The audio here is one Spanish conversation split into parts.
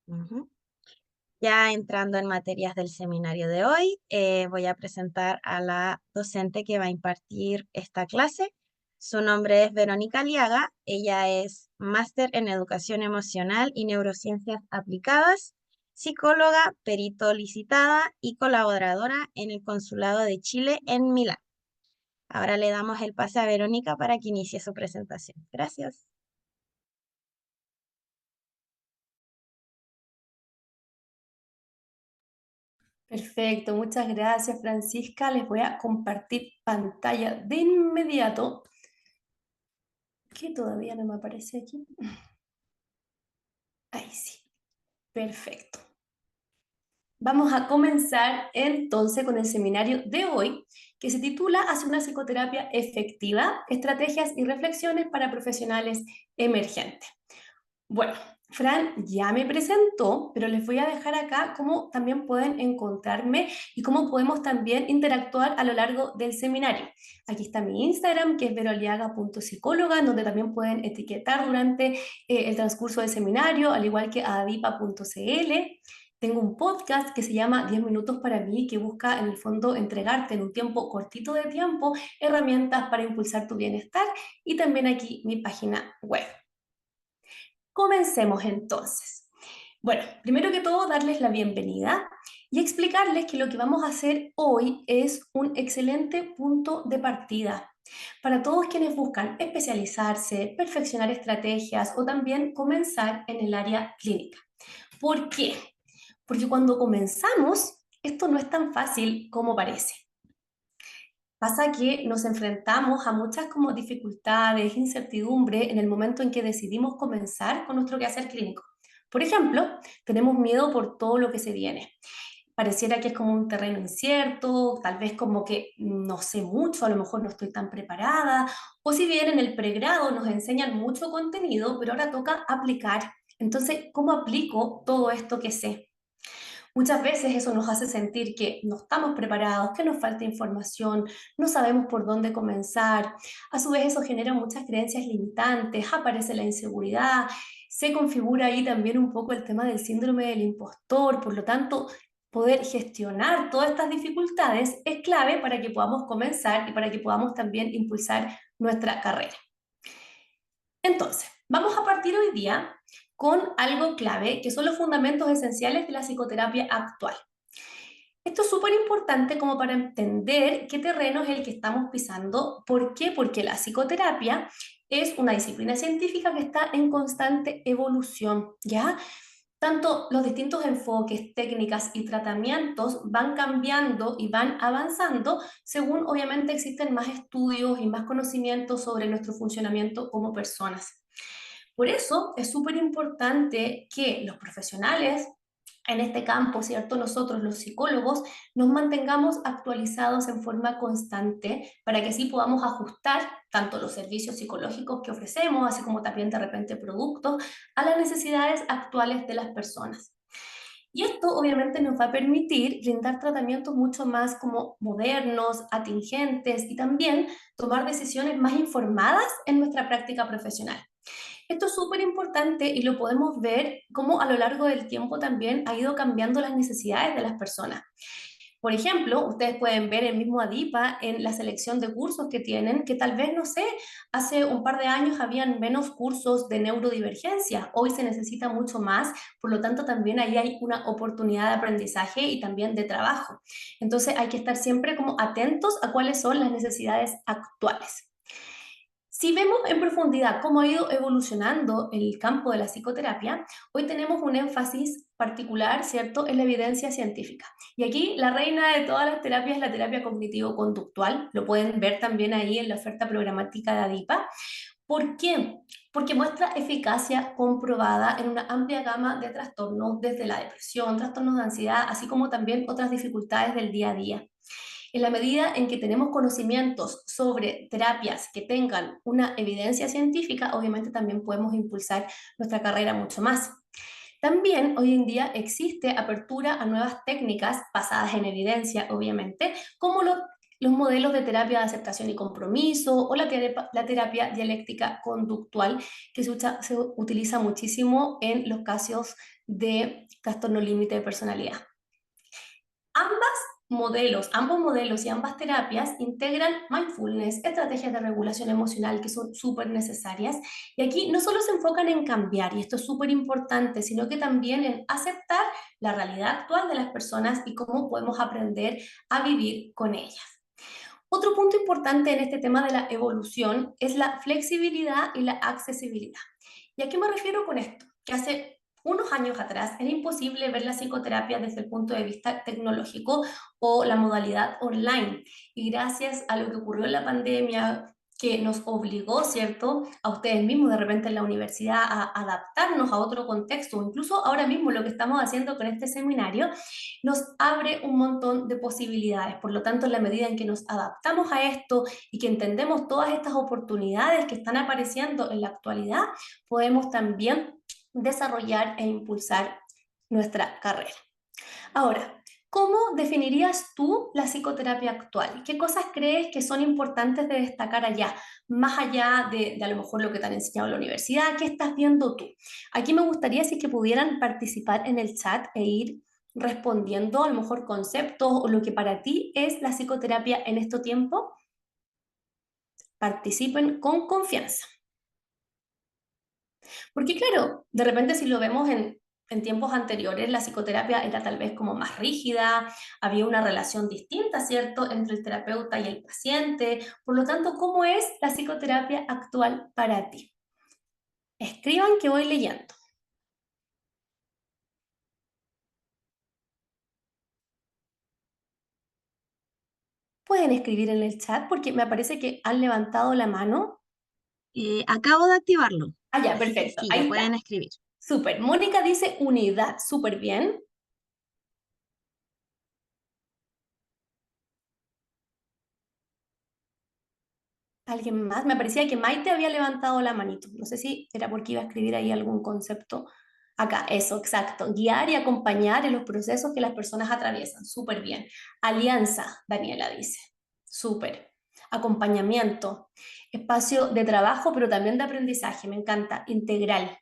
Ujú. Ya entrando en materias del seminario de hoy, voy a presentar a la docente que va a impartir esta clase. Su nombre es Verónica Aliaga. Ella es máster en educación emocional y neurociencias aplicadas, psicóloga, perito licitada y colaboradora en el Consulado de Chile en Milán. Ahora le damos el pase a Verónica para que inicie su presentación. Gracias. Perfecto, muchas gracias Francisca. Les voy a compartir pantalla de inmediato, que todavía no me aparece aquí. Ahí sí, perfecto. Vamos a comenzar entonces con el seminario de hoy, que se titula Hacia una psicoterapia efectiva, estrategias y reflexiones para profesionales emergentes. Bueno, Fran ya me presentó, pero les voy a dejar acá cómo también pueden encontrarme y cómo podemos también interactuar a lo largo del seminario. Aquí está mi Instagram, que es veroliaga.psicóloga, donde también pueden etiquetar durante el transcurso del seminario, al igual que a adipa.cl. Tengo un podcast que se llama 10 minutos para mí, que busca en el fondo entregarte en un tiempo cortito de tiempo herramientas para impulsar tu bienestar, y también aquí mi página web. Comencemos entonces. Bueno, primero que todo, darles la bienvenida y explicarles que lo que vamos a hacer hoy es un excelente punto de partida para todos quienes buscan especializarse, perfeccionar estrategias o también comenzar en el área clínica. ¿Por qué? Porque cuando comenzamos, esto no es tan fácil como parece. Pasa que nos enfrentamos a muchas como dificultades, incertidumbre en el momento en que decidimos comenzar con nuestro quehacer clínico. Por ejemplo, tenemos miedo por todo lo que se viene. Pareciera que es como un terreno incierto, tal vez como que no sé mucho, a lo mejor no estoy tan preparada, o si bien en el pregrado nos enseñan mucho contenido, pero ahora toca aplicar. Entonces, ¿cómo aplico todo esto que sé? Muchas veces eso nos hace sentir que no estamos preparados, que nos falta información, no sabemos por dónde comenzar. A su vez eso genera muchas creencias limitantes, aparece la inseguridad, se configura ahí también un poco el tema del síndrome del impostor. Por lo tanto, poder gestionar todas estas dificultades es clave para que podamos comenzar y para que podamos también impulsar nuestra carrera. Entonces, vamos a partir hoy día con algo clave, que son los fundamentos esenciales de la psicoterapia actual. Esto es súper importante como para entender qué terreno es el que estamos pisando. ¿Por qué? Porque la psicoterapia es una disciplina científica que está en constante evolución, ¿ya? Tanto los distintos enfoques, técnicas y tratamientos van cambiando y van avanzando según obviamente existen más estudios y más conocimientos sobre nuestro funcionamiento como personas. Por eso es súper importante que los profesionales en este campo, ¿cierto? Nosotros los psicólogos nos mantengamos actualizados en forma constante para que así podamos ajustar tanto los servicios psicológicos que ofrecemos, así como también de repente productos, a las necesidades actuales de las personas. Y esto obviamente nos va a permitir brindar tratamientos mucho más como modernos, atingentes y también tomar decisiones más informadas en nuestra práctica profesional. Esto es súper importante y lo podemos ver cómo a lo largo del tiempo también ha ido cambiando las necesidades de las personas. Por ejemplo, ustedes pueden ver el mismo ADIPA en la selección de cursos que tienen, que tal vez, no sé, hace un par de años habían menos cursos de neurodivergencia, hoy se necesita mucho más, por lo tanto también ahí hay una oportunidad de aprendizaje y también de trabajo. Entonces hay que estar siempre como atentos a cuáles son las necesidades actuales. Si vemos en profundidad cómo ha ido evolucionando el campo de la psicoterapia, hoy tenemos un énfasis particular, ¿cierto?, en la evidencia científica. Y aquí la reina de todas las terapias es la terapia cognitivo-conductual. Lo pueden ver también ahí en la oferta programática de ADIPA. ¿Por qué? Porque muestra eficacia comprobada en una amplia gama de trastornos, desde la depresión, trastornos de ansiedad, así como también otras dificultades del día a día. En la medida en que tenemos conocimientos sobre terapias que tengan una evidencia científica, obviamente también podemos impulsar nuestra carrera mucho más. También hoy en día existe apertura a nuevas técnicas basadas en evidencia, obviamente, como lo los modelos de terapia de aceptación y compromiso o la terapia dialéctica conductual que se utiliza muchísimo en los casos de trastorno límite de personalidad. Ambos modelos y ambas terapias integran mindfulness, estrategias de regulación emocional que son súper necesarias. Y aquí no solo se enfocan en cambiar, y esto es súper importante, sino que también en aceptar la realidad actual de las personas y cómo podemos aprender a vivir con ellas. Otro punto importante en este tema de la evolución es la flexibilidad y la accesibilidad. ¿Y a qué me refiero con esto? Que hace unos años atrás era imposible ver la psicoterapia desde el punto de vista tecnológico o la modalidad online. Y gracias a lo que ocurrió en la pandemia, que nos obligó, ¿cierto?, a ustedes mismos de repente en la universidad a adaptarnos a otro contexto, o incluso ahora mismo lo que estamos haciendo con este seminario, nos abre un montón de posibilidades. Por lo tanto, en la medida en que nos adaptamos a esto y que entendemos todas estas oportunidades que están apareciendo en la actualidad, podemos también desarrollar e impulsar nuestra carrera. Ahora, ¿cómo definirías tú la psicoterapia actual? ¿Qué cosas crees que son importantes de destacar allá? Más allá de a lo mejor lo que te han enseñado en la universidad, ¿qué estás viendo tú? Aquí me gustaría si es que pudieran participar en el chat e ir respondiendo a lo mejor conceptos o lo que para ti es la psicoterapia en este tiempo. Participen con confianza. Porque claro, de repente si lo vemos en tiempos anteriores, la psicoterapia era tal vez como más rígida, había una relación distinta, ¿cierto?, entre el terapeuta y el paciente. Por lo tanto, ¿cómo es la psicoterapia actual para ti? Escriban que voy leyendo. Pueden escribir en el chat porque me parece que han levantado la mano. Acabo de activarlo, Ah, ya, así que perfecto, sí, ya ahí pueden está. escribir. Súper. Mónica dice unidad, súper bien. ¿Alguien más? Me parecía que Maite había levantado la manito. No sé si era porque iba a escribir ahí algún concepto. Acá, eso, exacto. Guiar y acompañar en los procesos que las personas atraviesan. Súper bien. Alianza, Daniela dice. Súper. Acompañamiento. Espacio de trabajo, pero también de aprendizaje. Me encanta. Integral.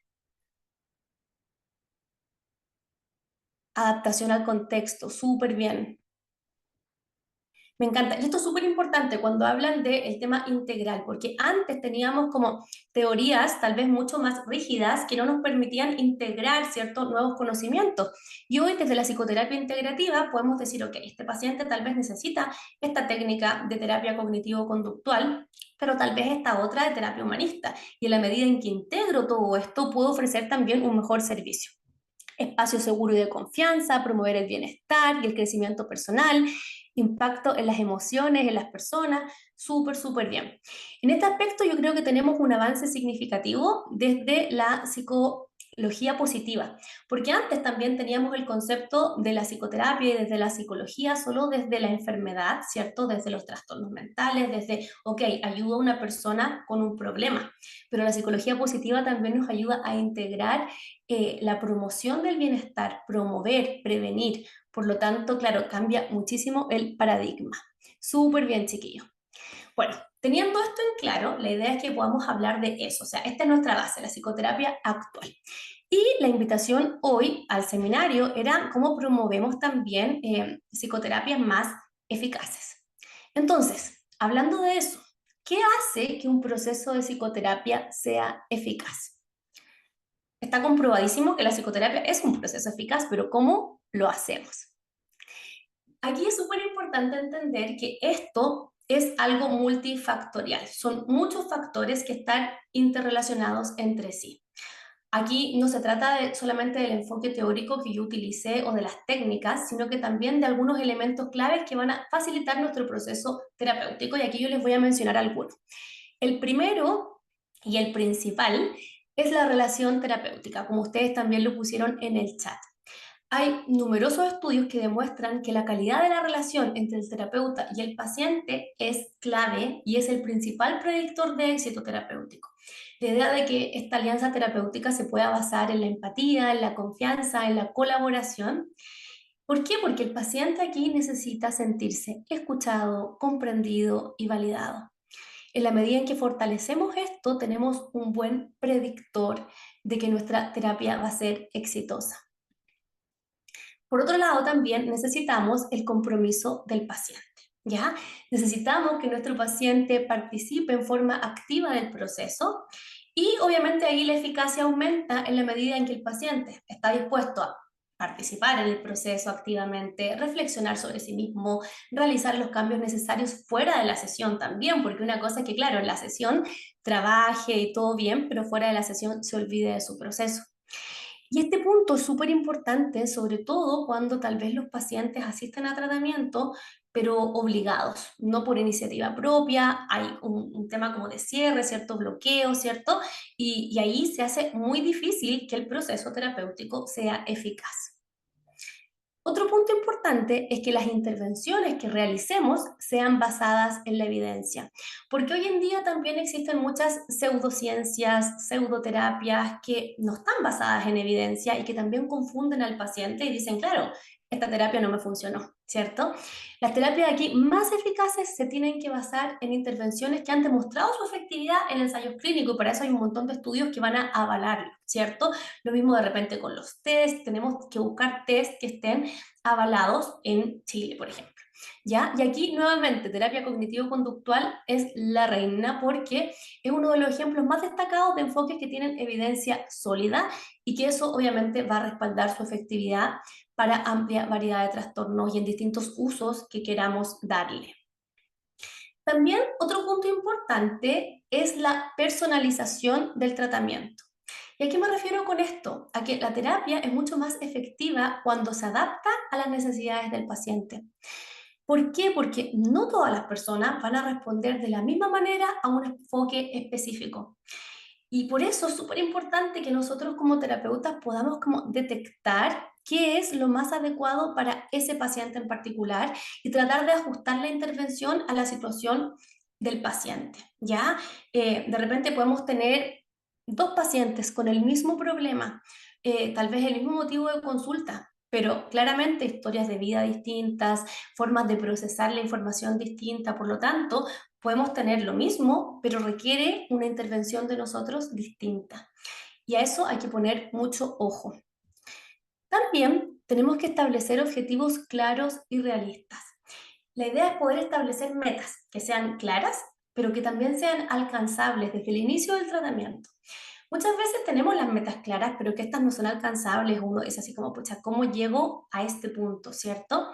Adaptación al contexto. Súper bien. Me encanta. Y esto es súper importante cuando hablan del tema integral, porque antes teníamos como teorías tal vez mucho más rígidas que no nos permitían integrar ciertos nuevos conocimientos. Y hoy desde la psicoterapia integrativa podemos decir, ok, este paciente tal vez necesita esta técnica de terapia cognitivo-conductual, pero tal vez esta otra de terapia humanista. Y en la medida en que integro todo esto, puedo ofrecer también un mejor servicio. Espacio seguro y de confianza, promover el bienestar y el crecimiento personal, impacto en las emociones, en las personas, súper, súper bien. En este aspecto yo creo que tenemos un avance significativo desde la psicología positiva, porque antes también teníamos el concepto de la psicoterapia y desde la psicología solo desde la enfermedad, ¿cierto? Desde los trastornos mentales, desde, ok, ayuda a una persona con un problema, pero la psicología positiva también nos ayuda a integrar la promoción del bienestar, promover, prevenir. Por lo tanto, claro, cambia muchísimo el paradigma. Súper bien, chiquillos. Bueno, teniendo esto en claro, la idea es que podamos hablar de eso. O sea, esta es nuestra base, la psicoterapia actual. Y la invitación hoy al seminario era cómo promovemos también psicoterapias más eficaces. Entonces, hablando de eso, ¿qué hace que un proceso de psicoterapia sea eficaz? Está comprobadísimo que la psicoterapia es un proceso eficaz, pero ¿cómo lo hacemos? Aquí es súper importante entender que esto es algo multifactorial. Son muchos factores que están interrelacionados entre sí. Aquí no se trata solamente del enfoque teórico que yo utilicé o de las técnicas, sino que también de algunos elementos claves que van a facilitar nuestro proceso terapéutico, y aquí yo les voy a mencionar algunos. El primero y el principal es la relación terapéutica, como ustedes también lo pusieron en el chat. Hay numerosos estudios que demuestran que la calidad de la relación entre el terapeuta y el paciente es clave y es el principal predictor de éxito terapéutico. La idea de que esta alianza terapéutica se pueda basar en la empatía, en la confianza, en la colaboración. ¿Por qué? Porque el paciente aquí necesita sentirse escuchado, comprendido y validado. En la medida en que fortalecemos esto, tenemos un buen predictor de que nuestra terapia va a ser exitosa. Por otro lado, también necesitamos el compromiso del paciente, ¿ya? Necesitamos que nuestro paciente participe en forma activa del proceso y obviamente ahí la eficacia aumenta en la medida en que el paciente está dispuesto a participar en el proceso activamente, reflexionar sobre sí mismo, realizar los cambios necesarios fuera de la sesión también, porque una cosa es que, claro, en la sesión trabaje y todo bien, pero fuera de la sesión se olvide de su proceso. Y este punto es súper importante, sobre todo cuando tal vez los pacientes asisten a tratamiento, pero obligados, no por iniciativa propia, hay un tema como de cierre, ciertos bloqueos, ¿cierto? Y ahí se hace muy difícil que el proceso terapéutico sea eficaz. Otro punto importante es que las intervenciones que realicemos sean basadas en la evidencia, porque hoy en día también existen muchas pseudociencias, pseudoterapias que no están basadas en evidencia y que también confunden al paciente y dicen, claro, esta terapia no me funcionó, ¿cierto? Las terapias aquí más eficaces se tienen que basar en intervenciones que han demostrado su efectividad en ensayos clínicos, y para eso hay un montón de estudios que van a avalarlo, ¿cierto? Lo mismo de repente con los test, tenemos que buscar test que estén avalados en Chile, por ejemplo. ¿Ya? Y aquí nuevamente terapia cognitivo-conductual es la reina porque es uno de los ejemplos más destacados de enfoques que tienen evidencia sólida y que eso obviamente va a respaldar su efectividad para amplia variedad de trastornos y en distintos usos que queramos darle. También otro punto importante es la personalización del tratamiento. ¿Y a qué me refiero con esto? A que la terapia es mucho más efectiva cuando se adapta a las necesidades del paciente. ¿Por qué? Porque no todas las personas van a responder de la misma manera a un enfoque específico. Y por eso es súper importante que nosotros como terapeutas podamos como detectar qué es lo más adecuado para ese paciente en particular y tratar de ajustar la intervención a la situación del paciente, ¿ya? De repente podemos tener dos pacientes con el mismo problema, tal vez el mismo motivo de consulta, pero claramente historias de vida distintas, formas de procesar la información distinta, por lo tanto, podemos tener lo mismo, pero requiere una intervención de nosotros distinta. Y a eso hay que poner mucho ojo. También tenemos que establecer objetivos claros y realistas. La idea es poder establecer metas que sean claras, pero que también sean alcanzables desde el inicio del tratamiento. Muchas veces tenemos las metas claras, pero que estas no son alcanzables. Uno es así como, pucha, ¿cómo llego a este punto, cierto?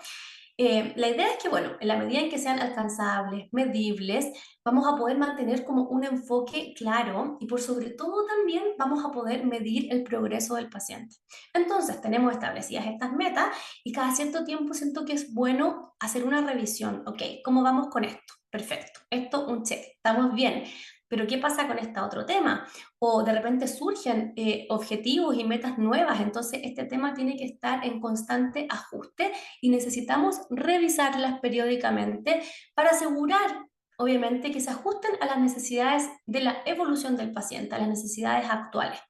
La idea es que, bueno, en la medida en que sean alcanzables, medibles, vamos a poder mantener como un enfoque claro y por sobre todo también vamos a poder medir el progreso del paciente. Entonces, tenemos establecidas estas metas y cada cierto tiempo siento que es bueno hacer una revisión. Ok, ¿cómo vamos con esto? Perfecto, esto un check, estamos bien. Pero ¿qué pasa con este otro tema? O de repente surgen objetivos y metas nuevas, entonces este tema tiene que estar en constante ajuste y necesitamos revisarlas periódicamente para asegurar, obviamente, que se ajusten a las necesidades de la evolución del paciente, a las necesidades actuales,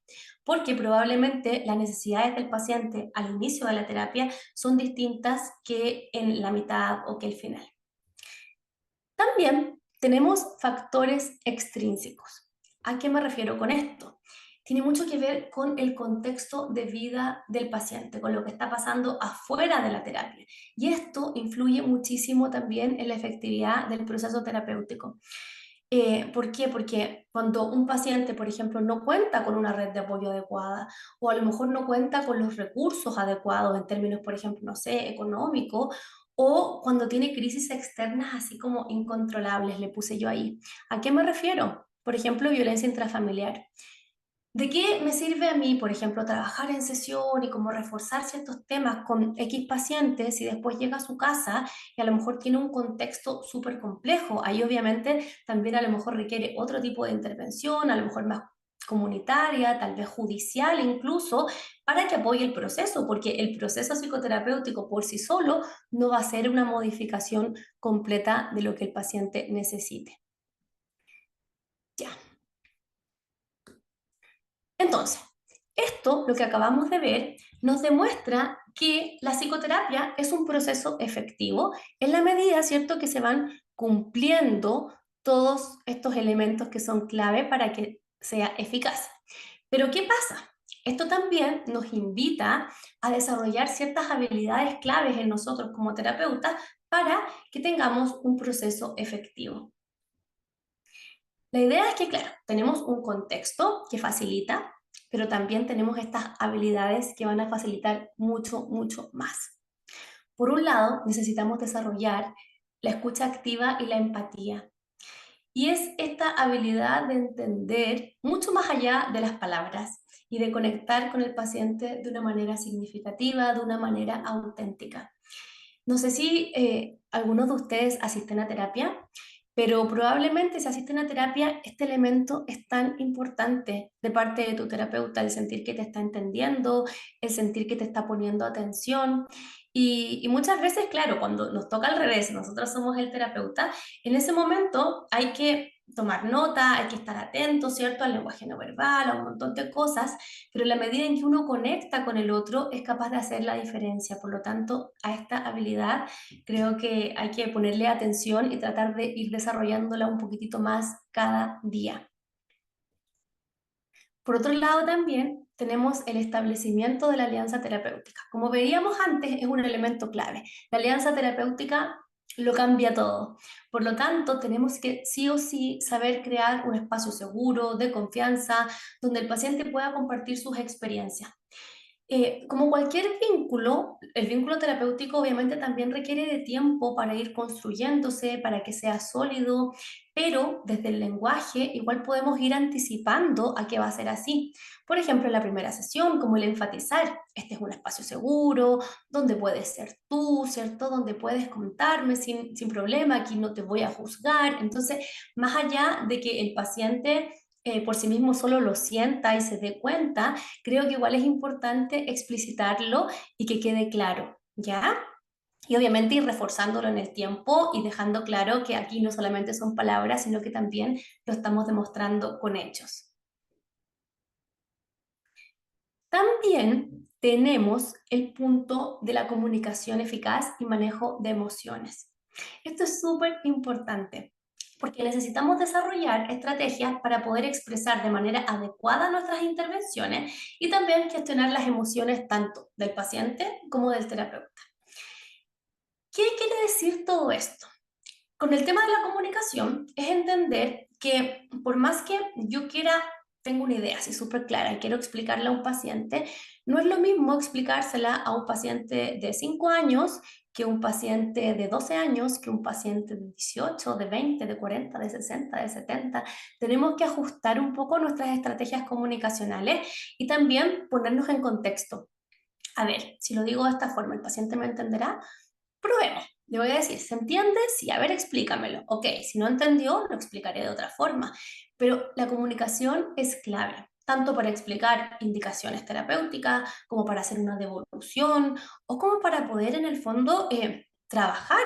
porque probablemente las necesidades del paciente al inicio de la terapia son distintas que en la mitad o que el final. También tenemos factores extrínsecos. ¿A qué me refiero con esto? Tiene mucho que ver con el contexto de vida del paciente, con lo que está pasando afuera de la terapia. Y esto influye muchísimo también en la efectividad del proceso terapéutico. ¿Por qué? Porque cuando un paciente, por ejemplo, no cuenta con una red de apoyo adecuada o a lo mejor no cuenta con los recursos adecuados en términos, por ejemplo, no sé, económicos, o cuando tiene crisis externas así como incontrolables, le puse yo ahí. ¿A qué me refiero? Por ejemplo, violencia intrafamiliar. ¿De qué me sirve a mí, por ejemplo, trabajar en sesión y como reforzar ciertos temas con X pacientes si después llega a su casa y a lo mejor tiene un contexto súper complejo? Ahí obviamente también a lo mejor requiere otro tipo de intervención, a lo mejor más comunitaria, tal vez judicial incluso, para que apoye el proceso, porque el proceso psicoterapéutico por sí solo no va a ser una modificación completa de lo que el paciente necesite. Ya. Entonces, Esto, lo que acabamos de ver, nos demuestra que la psicoterapia es un proceso efectivo en la medida, ¿cierto?, que se van cumpliendo todos estos elementos que son clave para que sea eficaz. Pero ¿qué pasa? Esto también nos invita a desarrollar ciertas habilidades claves en nosotros como terapeutas para que tengamos un proceso efectivo. La idea es que, claro, tenemos un contexto que facilita, pero también tenemos estas habilidades que van a facilitar mucho, mucho más. Por un lado, necesitamos desarrollar la escucha activa y la empatía. Y es esta habilidad de entender mucho más allá de las palabras y de conectar con el paciente de una manera significativa, de una manera auténtica. No sé si algunos de ustedes asisten a terapia, pero probablemente si asisten a terapia, este elemento es tan importante de parte de tu terapeuta, el sentir que te está entendiendo, el sentir que te está poniendo atención. Y muchas veces, claro, cuando nos toca al revés, nosotros somos el terapeuta, en ese momento hay que tomar nota, hay que estar atento, ¿cierto? Al lenguaje no verbal, a un montón de cosas, pero en la medida en que uno conecta con el otro es capaz de hacer la diferencia. Por lo tanto, a esta habilidad creo que hay que ponerle atención y tratar de ir desarrollándola un poquitito más cada día. Por otro lado, también tenemos el establecimiento de la alianza terapéutica. Como veíamos antes, es un elemento clave. La alianza terapéutica lo cambia todo. Por lo tanto, tenemos que sí o sí saber crear un espacio seguro, de confianza, donde el paciente pueda compartir sus experiencias. Como cualquier vínculo, el vínculo terapéutico obviamente también requiere de tiempo para ir construyéndose, para que sea sólido, pero desde el lenguaje igual podemos ir anticipando a que va a ser así. Por ejemplo, en la primera sesión, como el enfatizar, este es un espacio seguro, donde puedes ser tú, ¿cierto? Donde puedes contarme sin problema, aquí no te voy a juzgar. Entonces, más allá de que el paciente por sí mismo solo lo sienta y se dé cuenta, creo que igual es importante explicitarlo y que quede claro, ¿ya? Y obviamente ir reforzándolo en el tiempo y dejando claro que aquí no solamente son palabras, sino que también lo estamos demostrando con hechos. También tenemos el punto de la comunicación eficaz y manejo de emociones. Esto es súper importante porque necesitamos desarrollar estrategias para poder expresar de manera adecuada nuestras intervenciones y también gestionar las emociones tanto del paciente como del terapeuta. ¿Qué quiere decir todo esto? Con el tema de la comunicación es entender que por más que yo quiera, tengo una idea así súper clara y quiero explicarla a un paciente, no es lo mismo explicársela a un paciente de 5 años que un paciente de 12 años, que un paciente de 18, de 20, de 40, de 60, de 70. Tenemos que ajustar un poco nuestras estrategias comunicacionales y también ponernos en contexto. A ver, si lo digo de esta forma, ¿el paciente me entenderá? Probemos. Le voy a decir, ¿se entiende? Sí, a ver, explícamelo. Ok, si no entendió, lo explicaré de otra forma. Pero la comunicación es clave, tanto para explicar indicaciones terapéuticas, como para hacer una devolución, o como para poder en el fondo trabajar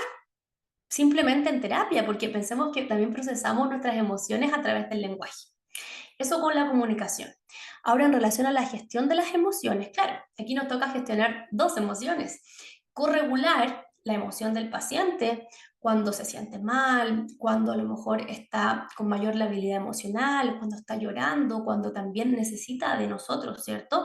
simplemente en terapia, porque pensemos que también procesamos nuestras emociones a través del lenguaje. Eso con la comunicación. Ahora, en relación a la gestión de las emociones, claro, aquí nos toca gestionar dos emociones. Corregular la emoción del paciente cuando se siente mal, cuando a lo mejor está con mayor labilidad emocional, cuando está llorando, cuando también necesita de nosotros, ¿cierto?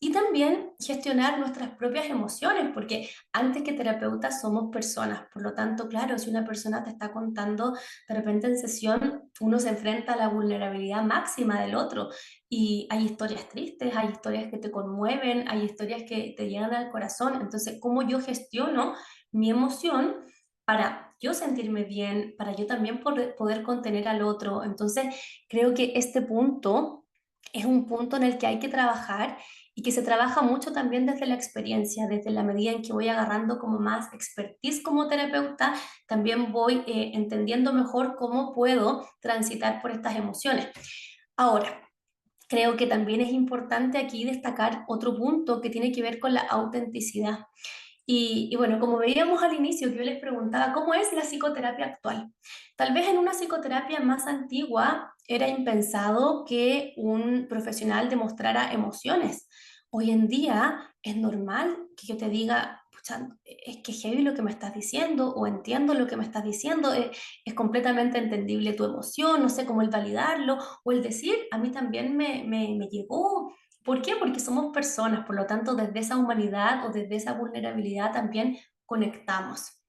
Y también gestionar nuestras propias emociones, porque antes que terapeutas somos personas. Por lo tanto, claro, si una persona te está contando, de repente en sesión uno se enfrenta a la vulnerabilidad máxima del otro. Y hay historias tristes, hay historias que te conmueven, hay historias que te llegan al corazón. Entonces, ¿cómo yo gestiono mi emoción para yo sentirme bien, para yo también poder contener al otro? Entonces, creo que este punto es un punto en el que hay que trabajar y que se trabaja mucho también desde la experiencia, desde la medida en que voy agarrando como más expertise como terapeuta, también voy entendiendo mejor cómo puedo transitar por estas emociones. Ahora, creo que también es importante aquí destacar otro punto que tiene que ver con la autenticidad. Y bueno, como veíamos al inicio, que yo les preguntaba, ¿cómo es la psicoterapia actual? Tal vez en una psicoterapia más antigua, era impensado que un profesional demostrara emociones. Hoy en día es normal que yo te diga, pucha, es que heavy lo que me estás diciendo, o entiendo lo que me estás diciendo, es completamente entendible tu emoción, no sé cómo el validarlo, o el decir, a mí también me llegó. ¿Por qué? Porque somos personas, por lo tanto, desde esa humanidad o desde esa vulnerabilidad también conectamos.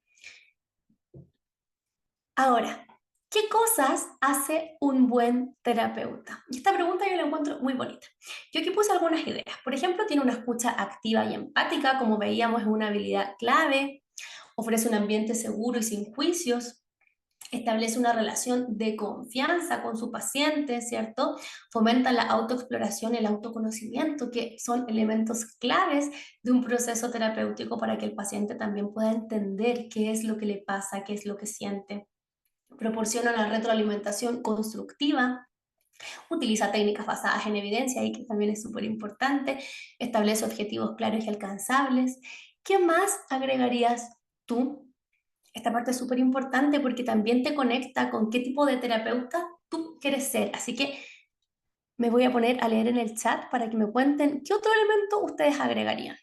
Ahora, ¿qué cosas hace un buen terapeuta? Y esta pregunta yo la encuentro muy bonita. Yo aquí puse algunas ideas. Por ejemplo, tiene una escucha activa y empática, como veíamos, es una habilidad clave. Ofrece un ambiente seguro y sin juicios. Establece una relación de confianza con su paciente, ¿cierto? Fomenta la autoexploración y el autoconocimiento, que son elementos claves de un proceso terapéutico para que el paciente también pueda entender qué es lo que le pasa, qué es lo que siente. Proporciona una retroalimentación constructiva, utiliza técnicas basadas en evidencia, y que también es súper importante, establece objetivos claros y alcanzables. ¿Qué más agregarías tú? Esta parte es súper importante porque también te conecta con qué tipo de terapeuta tú quieres ser. Así que me voy a poner a leer en el chat para que me cuenten qué otro elemento ustedes agregarían.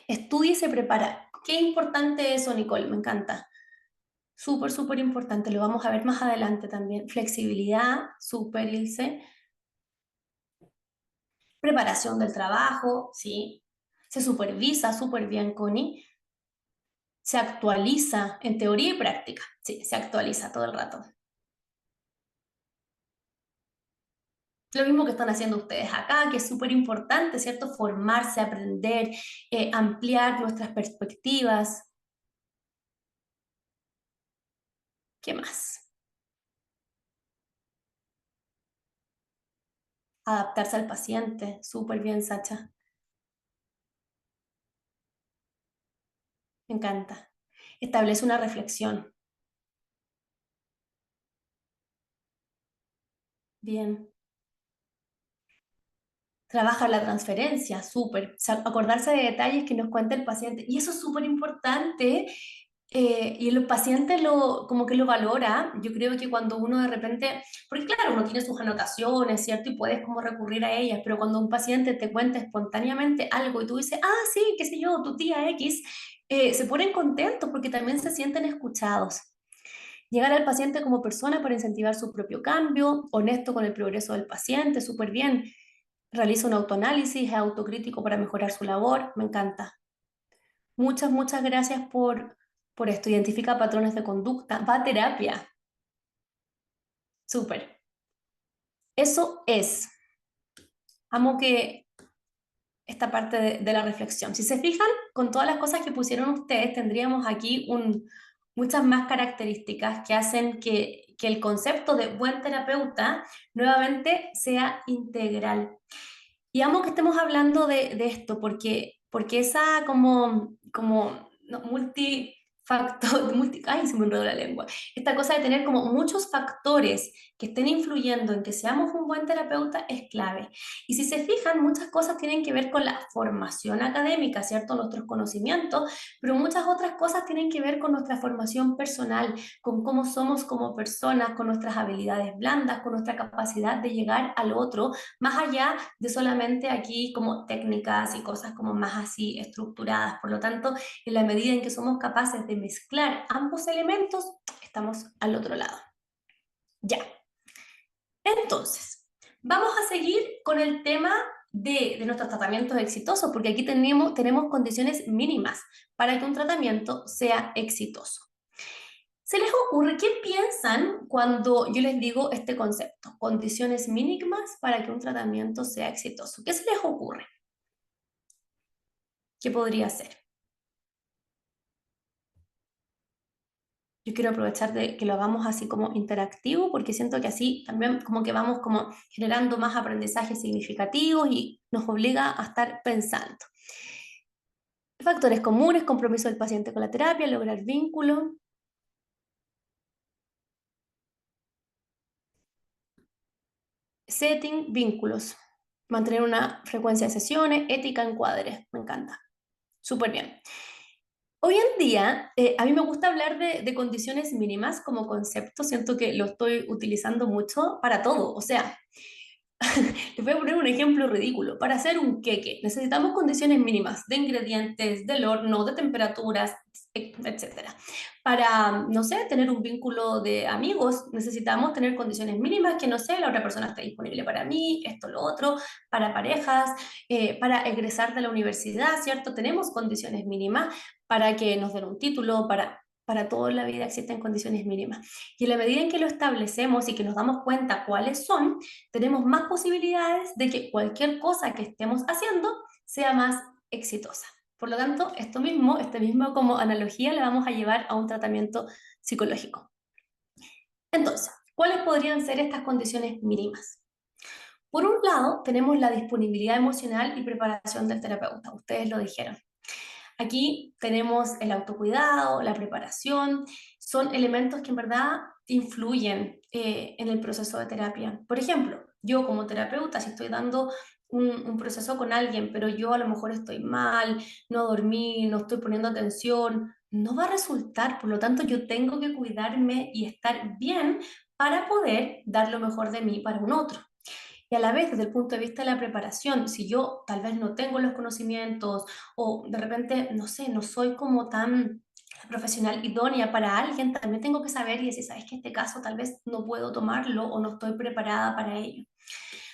Estudia y se prepara. Qué importante eso, Nicole, me encanta. Súper, súper importante, lo vamos a ver más adelante también. Flexibilidad, súper, Ilse. Preparación del trabajo, sí. Se supervisa súper bien, Connie. Se actualiza en teoría y práctica, sí, se actualiza todo el rato. Lo mismo que están haciendo ustedes acá, que es súper importante, ¿cierto? Formarse, aprender, ampliar nuestras perspectivas. ¿Qué más? Adaptarse al paciente, súper bien, Sacha. Me encanta. Establece una reflexión. Bien. Trabaja la transferencia, súper. O sea, acordarse de detalles que nos cuenta el paciente. Y eso es súper importante. Y el paciente como que lo valora. Yo creo que cuando uno de repente, porque claro, uno tiene sus anotaciones, ¿cierto? Y puedes como recurrir a ellas, pero cuando un paciente te cuenta espontáneamente algo y tú dices, ah, sí, qué sé yo, tu tía X, se ponen contentos porque también se sienten escuchados. Llegar al paciente como persona para incentivar su propio cambio, honesto con el progreso del paciente, súper bien. Realiza un autoanálisis, es autocrítico para mejorar su labor, me encanta. Muchas, muchas gracias por esto. Identifica patrones de conducta, va a terapia, súper. Eso es. Amo que esta parte de la reflexión. Si se fijan, con todas las cosas que pusieron ustedes, tendríamos aquí muchas más características que hacen que el concepto de buen terapeuta nuevamente sea integral. Y amo que estemos hablando de esto, porque esa como no, multifactor, ay, se me enredó la lengua, esta cosa de tener como muchos factores que estén influyendo en que seamos un buen terapeuta es clave. Y si se fijan, muchas cosas tienen que ver con la formación académica, ¿cierto? Nuestros conocimientos, pero muchas otras cosas tienen que ver con nuestra formación personal, con cómo somos como personas, con nuestras habilidades blandas, con nuestra capacidad de llegar al otro, más allá de solamente aquí como técnicas y cosas como más así estructuradas. Por lo tanto, en la medida en que somos capaces de mezclar ambos elementos, estamos al otro lado. Ya. Entonces, vamos a seguir con el tema de nuestros tratamientos exitosos, porque aquí tenemos condiciones mínimas para que un tratamiento sea exitoso. ¿Se les ocurre qué piensan cuando yo les digo este concepto? Condiciones mínimas para que un tratamiento sea exitoso. ¿Qué se les ocurre? ¿Qué podría ser? Yo quiero aprovechar de que lo hagamos así como interactivo, porque siento que así también como que vamos como generando más aprendizajes significativos y nos obliga a estar pensando. Factores comunes: compromiso del paciente con la terapia, lograr vínculo, setting, vínculos, mantener una frecuencia de sesiones, ética, encuadre. Me encanta. Súper bien. Hoy en día, a mí me gusta hablar de condiciones mínimas como concepto, siento que lo estoy utilizando mucho para todo, o sea, les voy a poner un ejemplo ridículo. Para hacer un queque necesitamos condiciones mínimas de ingredientes, del horno, de temperaturas, etcétera. Para, no sé, tener un vínculo de amigos, necesitamos tener condiciones mínimas que, no sé, la otra persona esté disponible para mí, esto, lo otro. Para parejas, para egresar de la universidad, ¿cierto? Tenemos condiciones mínimas para que nos den un título, para toda la vida existen condiciones mínimas. Y en la medida en que lo establecemos y que nos damos cuenta cuáles son, tenemos más posibilidades de que cualquier cosa que estemos haciendo sea más exitosa. Por lo tanto, este mismo como analogía la vamos a llevar a un tratamiento psicológico. Entonces, ¿cuáles podrían ser estas condiciones mínimas? Por un lado, tenemos la disponibilidad emocional y preparación del terapeuta. Ustedes lo dijeron. Aquí tenemos el autocuidado, la preparación, son elementos que en verdad influyen en el proceso de terapia. Por ejemplo, yo como terapeuta, si estoy dando un proceso con alguien, pero yo a lo mejor estoy mal, no dormí, no estoy poniendo atención, no va a resultar. Por lo tanto, yo tengo que cuidarme y estar bien para poder dar lo mejor de mí para un otro. Y a la vez, desde el punto de vista de la preparación, si yo tal vez no tengo los conocimientos o de repente, no sé, no soy como tan profesional idónea para alguien, también tengo que saber y decir, sabes que este caso tal vez no puedo tomarlo o no estoy preparada para ello.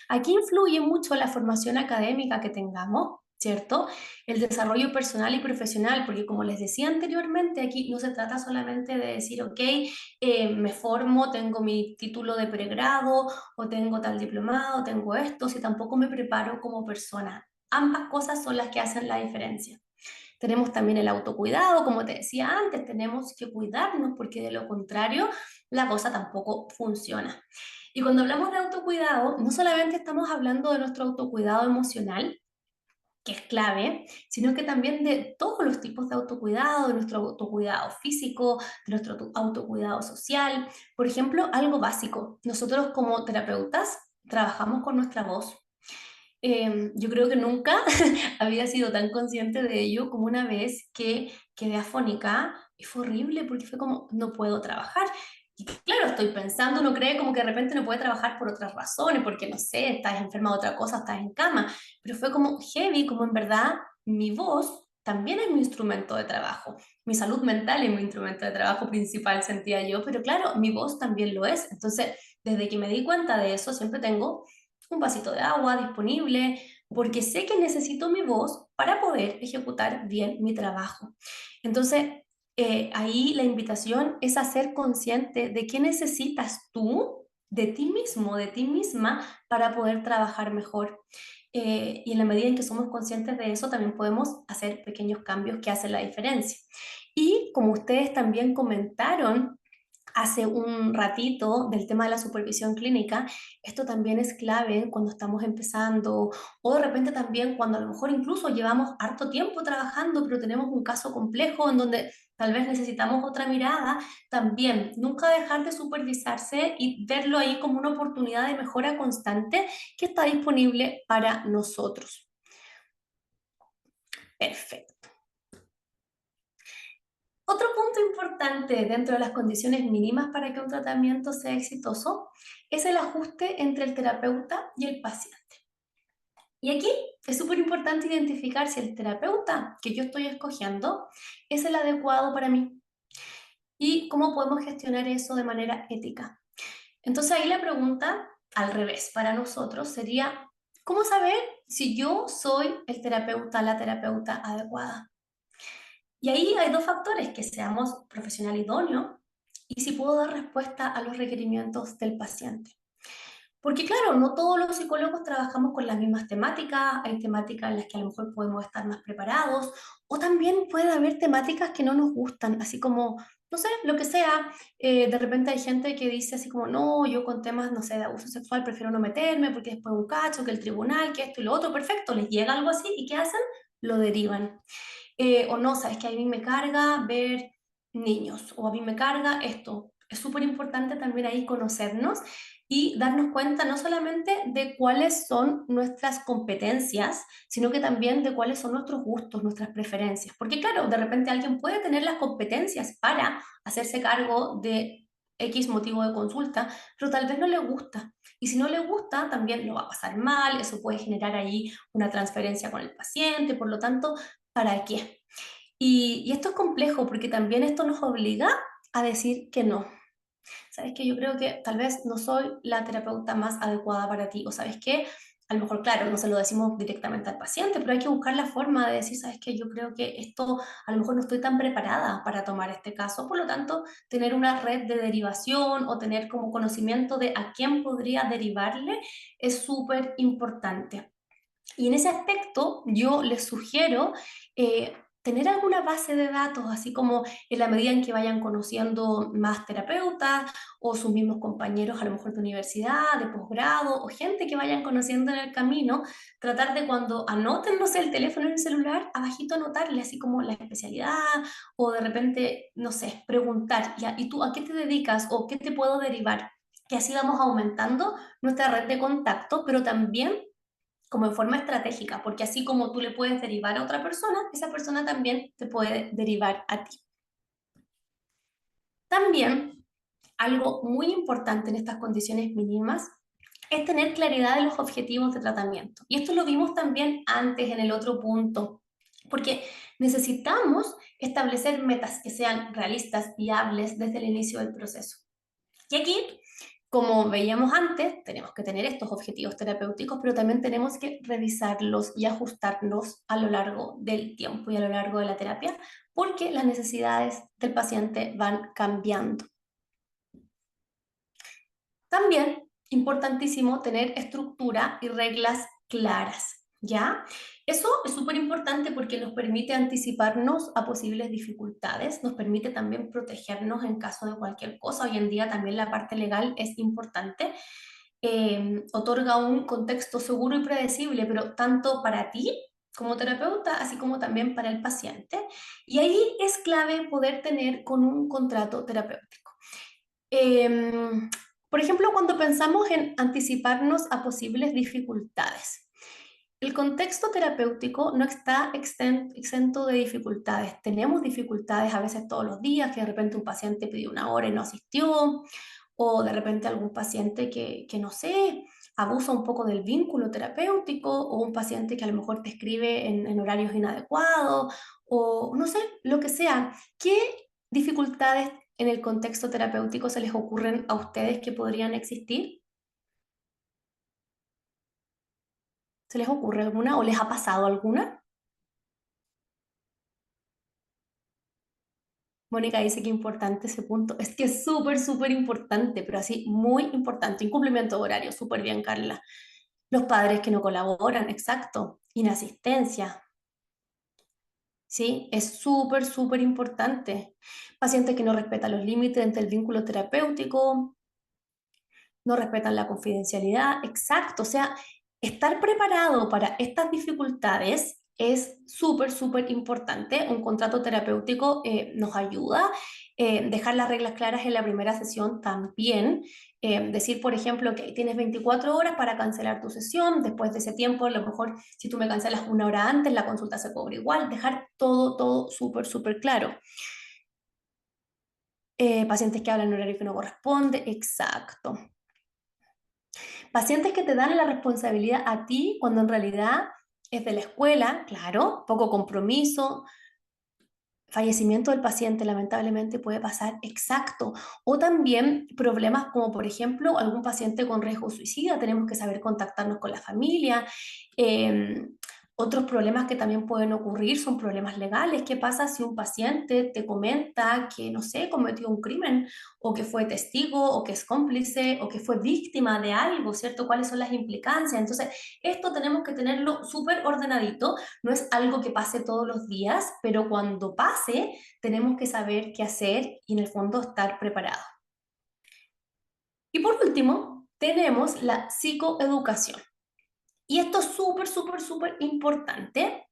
Aquí influye mucho la formación académica que tengamos, ¿cierto? El desarrollo personal y profesional, porque como les decía anteriormente, aquí no se trata solamente de decir, ok, me formo, tengo mi título de pregrado o tengo tal diplomado, tengo esto, si tampoco me preparo como persona. Ambas cosas son las que hacen la diferencia. Tenemos también el autocuidado, como te decía antes, tenemos que cuidarnos porque de lo contrario la cosa tampoco funciona. Y cuando hablamos de autocuidado, no solamente estamos hablando de nuestro autocuidado emocional, que es clave, sino que también de todos los tipos de autocuidado, de nuestro autocuidado físico, de nuestro autocuidado social. Por ejemplo, algo básico. Nosotros como terapeutas trabajamos con nuestra voz. Yo creo que nunca había sido tan consciente de ello como una vez que quedé afónica y fue horrible porque fue como, no puedo trabajar. Y claro, estoy pensando, uno cree como que de repente no puede trabajar por otras razones, porque no sé, estás enferma de otra cosa, estás en cama, pero fue como heavy, como en verdad mi voz también es mi instrumento de trabajo, mi salud mental es mi instrumento de trabajo principal, sentía yo, pero claro, mi voz también lo es. Entonces, desde que me di cuenta de eso, siempre tengo un vasito de agua disponible, porque sé que necesito mi voz para poder ejecutar bien mi trabajo. Entonces, ahí la invitación es a ser consciente de qué necesitas tú de ti mismo, de ti misma, para poder trabajar mejor. Y en la medida en que somos conscientes de eso, también podemos hacer pequeños cambios que hacen la diferencia. Y como ustedes también comentaron, hace un ratito del tema de la supervisión clínica, esto también es clave cuando estamos empezando o de repente también cuando a lo mejor incluso llevamos harto tiempo trabajando, pero tenemos un caso complejo en donde tal vez necesitamos otra mirada, también nunca dejar de supervisarse y verlo ahí como una oportunidad de mejora constante que está disponible para nosotros. Perfecto. Otro punto importante dentro de las condiciones mínimas para que un tratamiento sea exitoso es el ajuste entre el terapeuta y el paciente. Y aquí es súper importante identificar si el terapeuta que yo estoy escogiendo es el adecuado para mí y cómo podemos gestionar eso de manera ética. Entonces ahí la pregunta, al revés, para nosotros sería, ¿cómo saber si yo soy el terapeuta, la terapeuta adecuada? Y ahí hay dos factores, que seamos profesional idóneo y si puedo dar respuesta a los requerimientos del paciente. Porque claro, no todos los psicólogos trabajamos con las mismas temáticas, hay temáticas en las que a lo mejor podemos estar más preparados, o también puede haber temáticas que no nos gustan, así como, no sé, lo que sea. De repente hay gente que dice así como, no, yo con temas, no sé, de abuso sexual prefiero no meterme porque después un cacho, que el tribunal, que esto y lo otro, perfecto, les llega algo así y ¿qué hacen? Lo derivan. O no, sabes que a mí me carga ver niños o a mí me carga esto. Es súper importante también ahí conocernos y darnos cuenta no solamente de cuáles son nuestras competencias, sino que también de cuáles son nuestros gustos, nuestras preferencias. Porque claro, de repente alguien puede tener las competencias para hacerse cargo de X motivo de consulta, pero tal vez no le gusta. Y si no le gusta, también lo va a pasar mal, eso puede generar ahí una transferencia con el paciente, por lo tanto, ¿para qué? Y esto es complejo porque también esto nos obliga a decir que no. ¿Sabes qué? Yo creo que tal vez no soy la terapeuta más adecuada para ti, o ¿sabes qué? A lo mejor, claro, no se lo decimos directamente al paciente, pero hay que buscar la forma de decir, ¿sabes qué? Yo creo que esto, a lo mejor no estoy tan preparada para tomar este caso, por lo tanto, tener una red de derivación o tener como conocimiento de a quién podría derivarle es súper importante. Y en ese aspecto, yo les sugiero tener alguna base de datos, así como en la medida en que vayan conociendo más terapeutas o sus mismos compañeros, a lo mejor de universidad, de posgrado, o gente que vayan conociendo en el camino, tratar de cuando anoten, no sé, el teléfono en el celular, abajito anotarle, así como la especialidad, o de repente, no sé, preguntar, ¿ya? ¿Y tú a qué te dedicas o qué te puedo derivar? Que así vamos aumentando nuestra red de contacto, pero también como en forma estratégica, porque así como tú le puedes derivar a otra persona, esa persona también te puede derivar a ti. También, algo muy importante en estas condiciones mínimas es tener claridad de los objetivos de tratamiento. Y esto lo vimos también antes en el otro punto, porque necesitamos establecer metas que sean realistas, viables desde el inicio del proceso. Y aquí, como veíamos antes, tenemos que tener estos objetivos terapéuticos, pero también tenemos que revisarlos y ajustarlos a lo largo del tiempo y a lo largo de la terapia, porque las necesidades del paciente van cambiando. También, importantísimo, tener estructura y reglas claras, ¿ya? Eso es súper importante porque nos permite anticiparnos a posibles dificultades, nos permite también protegernos en caso de cualquier cosa. Hoy en día también la parte legal es importante. Otorga un contexto seguro y predecible, pero tanto para ti como terapeuta, así como también para el paciente. Y ahí es clave poder tener con un contrato terapéutico. Em, por ejemplo, cuando pensamos en anticiparnos a posibles dificultades, el contexto terapéutico no está exento de dificultades. Tenemos dificultades a veces todos los días, que de repente un paciente pidió una hora y no asistió, o de repente algún paciente que no sé, abusa un poco del vínculo terapéutico, o un paciente que a lo mejor te escribe en horarios inadecuados, o no sé, lo que sea. ¿Qué dificultades en el contexto terapéutico se les ocurren a ustedes que podrían existir? ¿Se les ocurre alguna o les ha pasado alguna? Mónica dice que importante ese punto. Es que es súper, súper importante, pero así muy importante. Incumplimiento de horario, súper bien, Carla. Los padres que no colaboran, exacto. Inasistencia, ¿sí? Es súper, súper importante. Pacientes que no respetan los límites entre el vínculo terapéutico, no respetan la confidencialidad, exacto. O sea, estar preparado para estas dificultades es súper, súper importante. Un contrato terapéutico nos ayuda. Dejar las reglas claras en la primera sesión también. Decir, por ejemplo, que tienes 24 horas para cancelar tu sesión. Después de ese tiempo, a lo mejor si tú me cancelas una hora antes, la consulta se cobra igual. Dejar todo, todo súper, súper claro. Pacientes que hablan en horario que no corresponde, exacto. Pacientes que te dan la responsabilidad a ti cuando en realidad es de la escuela, claro, poco compromiso, fallecimiento del paciente lamentablemente puede pasar, exacto, o también problemas como por ejemplo algún paciente con riesgo suicida, tenemos que saber contactarnos con la familia. eh, Otros problemas que también pueden ocurrir son problemas legales. ¿Qué pasa si un paciente te comenta que, no sé, cometió un crimen o que fue testigo o que es cómplice o que fue víctima de algo, ¿cierto? ¿Cuáles son las implicancias? Entonces, esto tenemos que tenerlo súper ordenadito. No es algo que pase todos los días, pero cuando pase, tenemos que saber qué hacer y en el fondo estar preparados. Y por último, tenemos la psicoeducación. Y esto es súper, súper, súper importante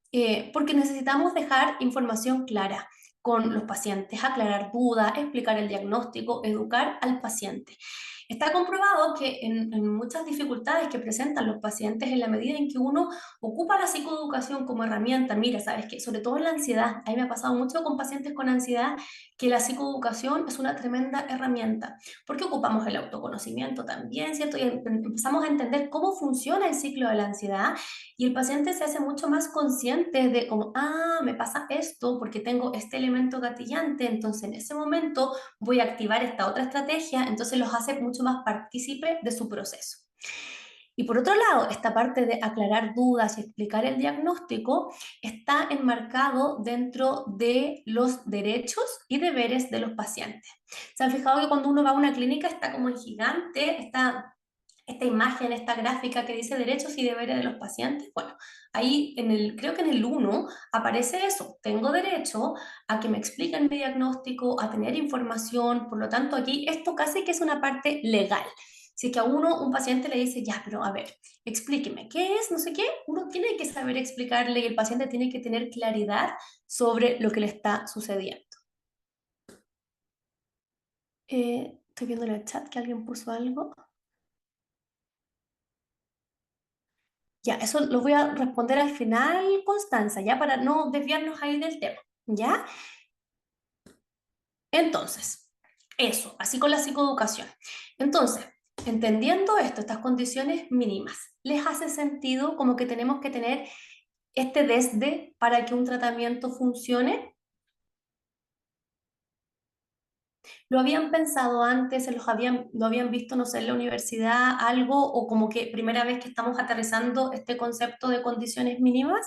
porque necesitamos dejar información clara con los pacientes, aclarar dudas, explicar el diagnóstico, educar al paciente. Está comprobado que en muchas dificultades que presentan los pacientes, en la medida en que uno ocupa la psicoeducación como herramienta, mira, sabes que sobre todo en la ansiedad, a mí me ha pasado mucho con pacientes con ansiedad, que la psicoeducación es una tremenda herramienta, porque ocupamos el autoconocimiento también, ¿cierto? Y empezamos a entender cómo funciona el ciclo de la ansiedad y el paciente se hace mucho más consciente de como, ah, me pasa esto porque tengo este elemento gatillante, entonces en ese momento voy a activar esta otra estrategia, entonces los hace mucho más partícipes de su proceso. Y por otro lado, esta parte de aclarar dudas y explicar el diagnóstico está enmarcado dentro de los derechos y deberes de los pacientes. ¿Se han fijado que cuando uno va a una clínica está como en gigante, esta imagen, esta gráfica que dice derechos y deberes de los pacientes? Bueno, ahí creo que en el 1 aparece eso, tengo derecho a que me expliquen mi diagnóstico, a tener información, por lo tanto aquí esto casi que es una parte legal. Si es que a uno, un paciente le dice, ya, pero a ver, explíqueme, ¿qué es? No sé qué, uno tiene que saber explicarle y el paciente tiene que tener claridad sobre lo que le está sucediendo. Estoy viendo en el chat que alguien puso algo. Ya, eso lo voy a responder al final, Constanza, ya para no desviarnos ahí del tema, ¿ya? Entonces, eso, así con la psicoeducación. Entonces, entendiendo esto, estas condiciones mínimas, ¿les hace sentido como que tenemos que tener este desde para que un tratamiento funcione? ¿Lo habían pensado antes? ¿Lo habían visto, no sé, en la universidad, algo? ¿O como que primera vez que estamos aterrizando este concepto de condiciones mínimas?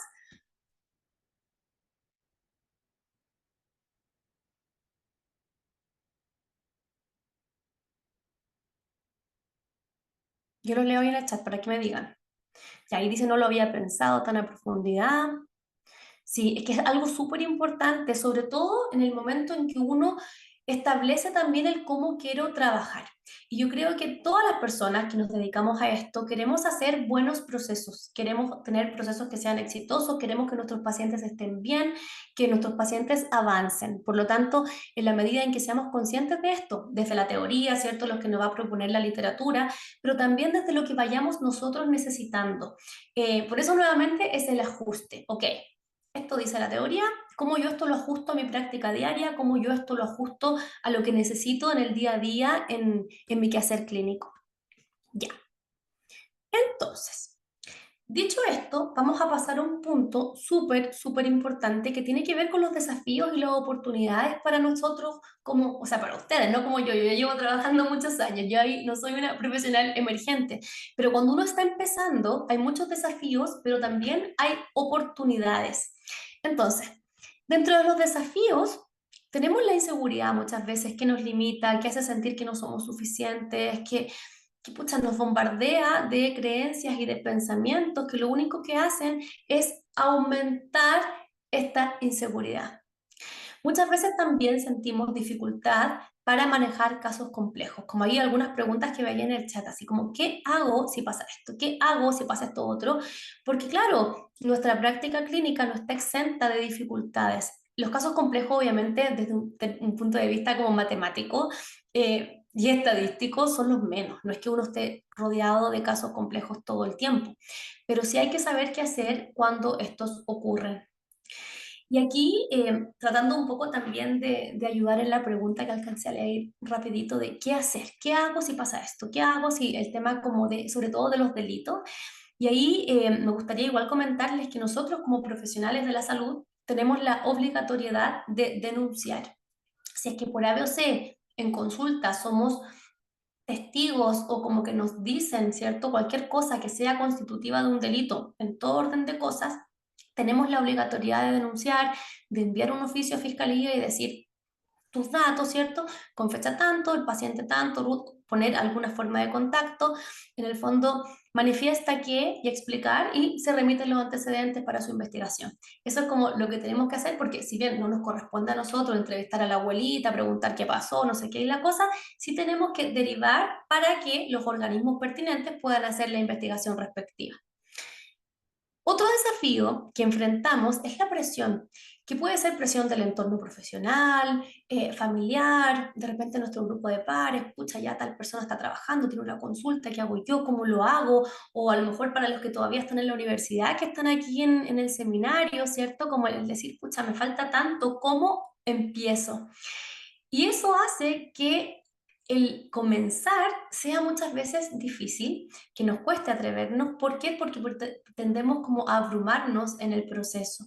Yo los leo ahí en el chat para que me digan. Y ahí dice, no lo había pensado tan a profundidad. Sí, es que es algo súper importante, sobre todo en el momento en que uno establece también el cómo quiero trabajar. Y yo creo que todas las personas que nos dedicamos a esto queremos hacer buenos procesos, queremos tener procesos que sean exitosos, queremos que nuestros pacientes estén bien, que nuestros pacientes avancen. Por lo tanto, en la medida en que seamos conscientes de esto, desde la teoría, ¿cierto? Lo que nos va a proponer la literatura, pero también desde lo que vayamos nosotros necesitando. Por eso nuevamente es el ajuste, ¿ok? Esto dice la teoría, cómo yo esto lo ajusto a mi práctica diaria, cómo yo esto lo ajusto a lo que necesito en el día a día en mi quehacer clínico. Ya, entonces, dicho esto, vamos a pasar a un punto súper importante que tiene que ver con los desafíos y las oportunidades para nosotros, como, o sea, para ustedes, no como yo ya llevo trabajando muchos años, yo ahí no soy una profesional emergente, pero cuando uno está empezando hay muchos desafíos, pero también hay oportunidades. Entonces, dentro de los desafíos, tenemos la inseguridad muchas veces que nos limita, que hace sentir que no somos suficientes, que pucha, nos bombardea de creencias y de pensamientos que lo único que hacen es aumentar esta inseguridad. Muchas veces también sentimos dificultad para manejar casos complejos, como hay algunas preguntas que veía en el chat, así como, ¿qué hago si pasa esto? ¿Qué hago si pasa esto otro? Porque claro, nuestra práctica clínica no está exenta de dificultades. Los casos complejos, obviamente, desde un punto de vista como matemático y estadístico, son los menos. No es que uno esté rodeado de casos complejos todo el tiempo, pero sí hay que saber qué hacer cuando estos ocurren. Y aquí, tratando un poco también de ayudar en la pregunta que alcancé a leer rapidito de qué hacer, qué hago si pasa esto, qué hago si el tema como de, sobre todo de los delitos. Y ahí me gustaría igual comentarles que nosotros como profesionales de la salud tenemos la obligatoriedad de denunciar. Si es que por A, B o C en consulta somos testigos o como que nos dicen, ¿cierto? Cualquier cosa que sea constitutiva de un delito en todo orden de cosas, tenemos la obligatoriedad de denunciar, de enviar un oficio a fiscalía y decir tus datos, ¿cierto? Con fecha tanto, el paciente tanto, poner alguna forma de contacto, en el fondo manifiesta que y explicar y se remiten los antecedentes para su investigación. Eso es como lo que tenemos que hacer porque si bien no nos corresponde a nosotros entrevistar a la abuelita, preguntar qué pasó, no sé qué es la cosa, sí tenemos que derivar para que los organismos pertinentes puedan hacer la investigación respectiva. Otro desafío que enfrentamos es la presión que puede ser presión del entorno profesional, familiar, de repente nuestro grupo de pares, pucha, ya tal persona está trabajando, tiene una consulta, ¿qué hago yo? ¿Cómo lo hago? O a lo mejor para los que todavía están en la universidad, que están aquí en el seminario, ¿cierto? Como el decir, pucha, me falta tanto, ¿cómo empiezo? Y eso hace que el comenzar sea muchas veces difícil, que nos cueste atrevernos. ¿Por qué? Porque tendemos como a abrumarnos en el proceso.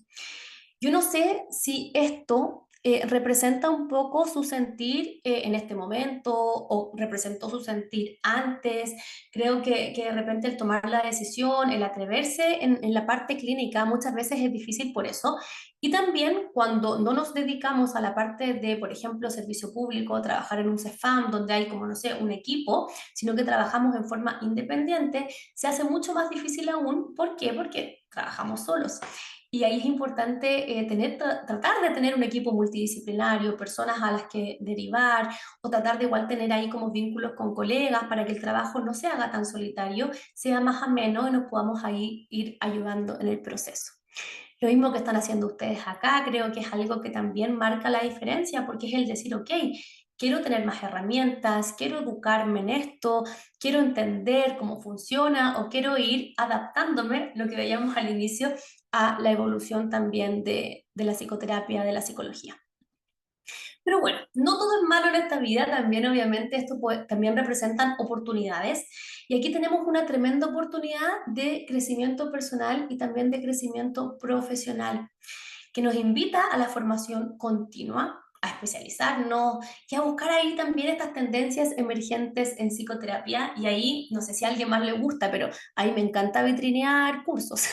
Yo no sé si esto representa un poco su sentir en este momento o representó su sentir antes. Creo que de repente el tomar la decisión, el atreverse en la parte clínica muchas veces es difícil por eso. Y también cuando no nos dedicamos a la parte de, por ejemplo, servicio público, trabajar en un CEFAM, donde hay como, no sé, un equipo, sino que trabajamos en forma independiente, se hace mucho más difícil aún. ¿Por qué? Porque trabajamos solos. Y ahí es importante tratar de tener un equipo multidisciplinario, personas a las que derivar, o tratar de igual tener ahí como vínculos con colegas para que el trabajo no se haga tan solitario, sea más ameno y nos podamos ahí ir ayudando en el proceso. Lo mismo que están haciendo ustedes acá, creo que es algo que también marca la diferencia, porque es el decir, ok, quiero tener más herramientas, quiero educarme en esto, quiero entender cómo funciona o quiero ir adaptándome, lo que veíamos al inicio, a la evolución también de la psicoterapia, de la psicología. Pero bueno, no todo es malo en esta vida, también obviamente también representan oportunidades. Y aquí tenemos una tremenda oportunidad de crecimiento personal y también de crecimiento profesional, que nos invita a la formación continua, a especializarnos y a buscar ahí también estas tendencias emergentes en psicoterapia. Y ahí, no sé si a alguien más le gusta, pero ahí me encanta vitrinear cursos.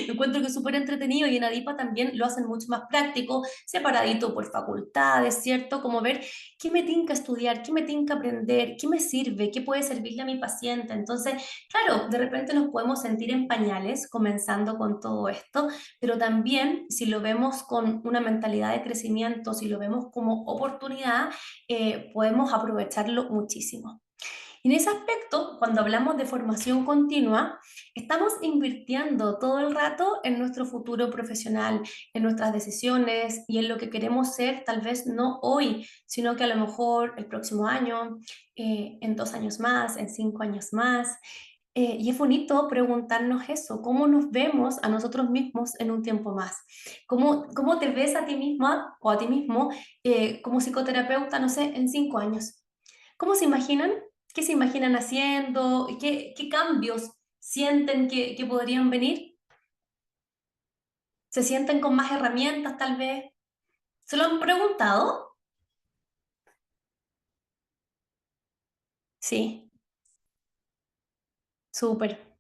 Encuentro que es súper entretenido y en ADIPA también lo hacen mucho más práctico, separadito por facultades, ¿cierto? Como ver qué me tinca estudiar, qué me tinca aprender, qué me sirve, qué puede servirle a mi paciente. Entonces, claro, de repente nos podemos sentir en pañales comenzando con todo esto, pero también si lo vemos con una mentalidad de crecimiento, si lo vemos como oportunidad, podemos aprovecharlo muchísimo. Y en ese aspecto, cuando hablamos de formación continua, estamos invirtiendo todo el rato en nuestro futuro profesional, en nuestras decisiones y en lo que queremos ser, tal vez no hoy, sino que a lo mejor el próximo año, en 2 años más, en 5 años más. Y es bonito preguntarnos eso, ¿cómo nos vemos a nosotros mismos en un tiempo más? ¿Cómo te ves a ti misma o a ti mismo como psicoterapeuta, no sé, en 5 años? ¿Cómo se imaginan? ¿Qué se imaginan haciendo? ¿Qué cambios sienten que podrían venir? ¿Se sienten con más herramientas tal vez? ¿Se lo han preguntado? Sí, súper.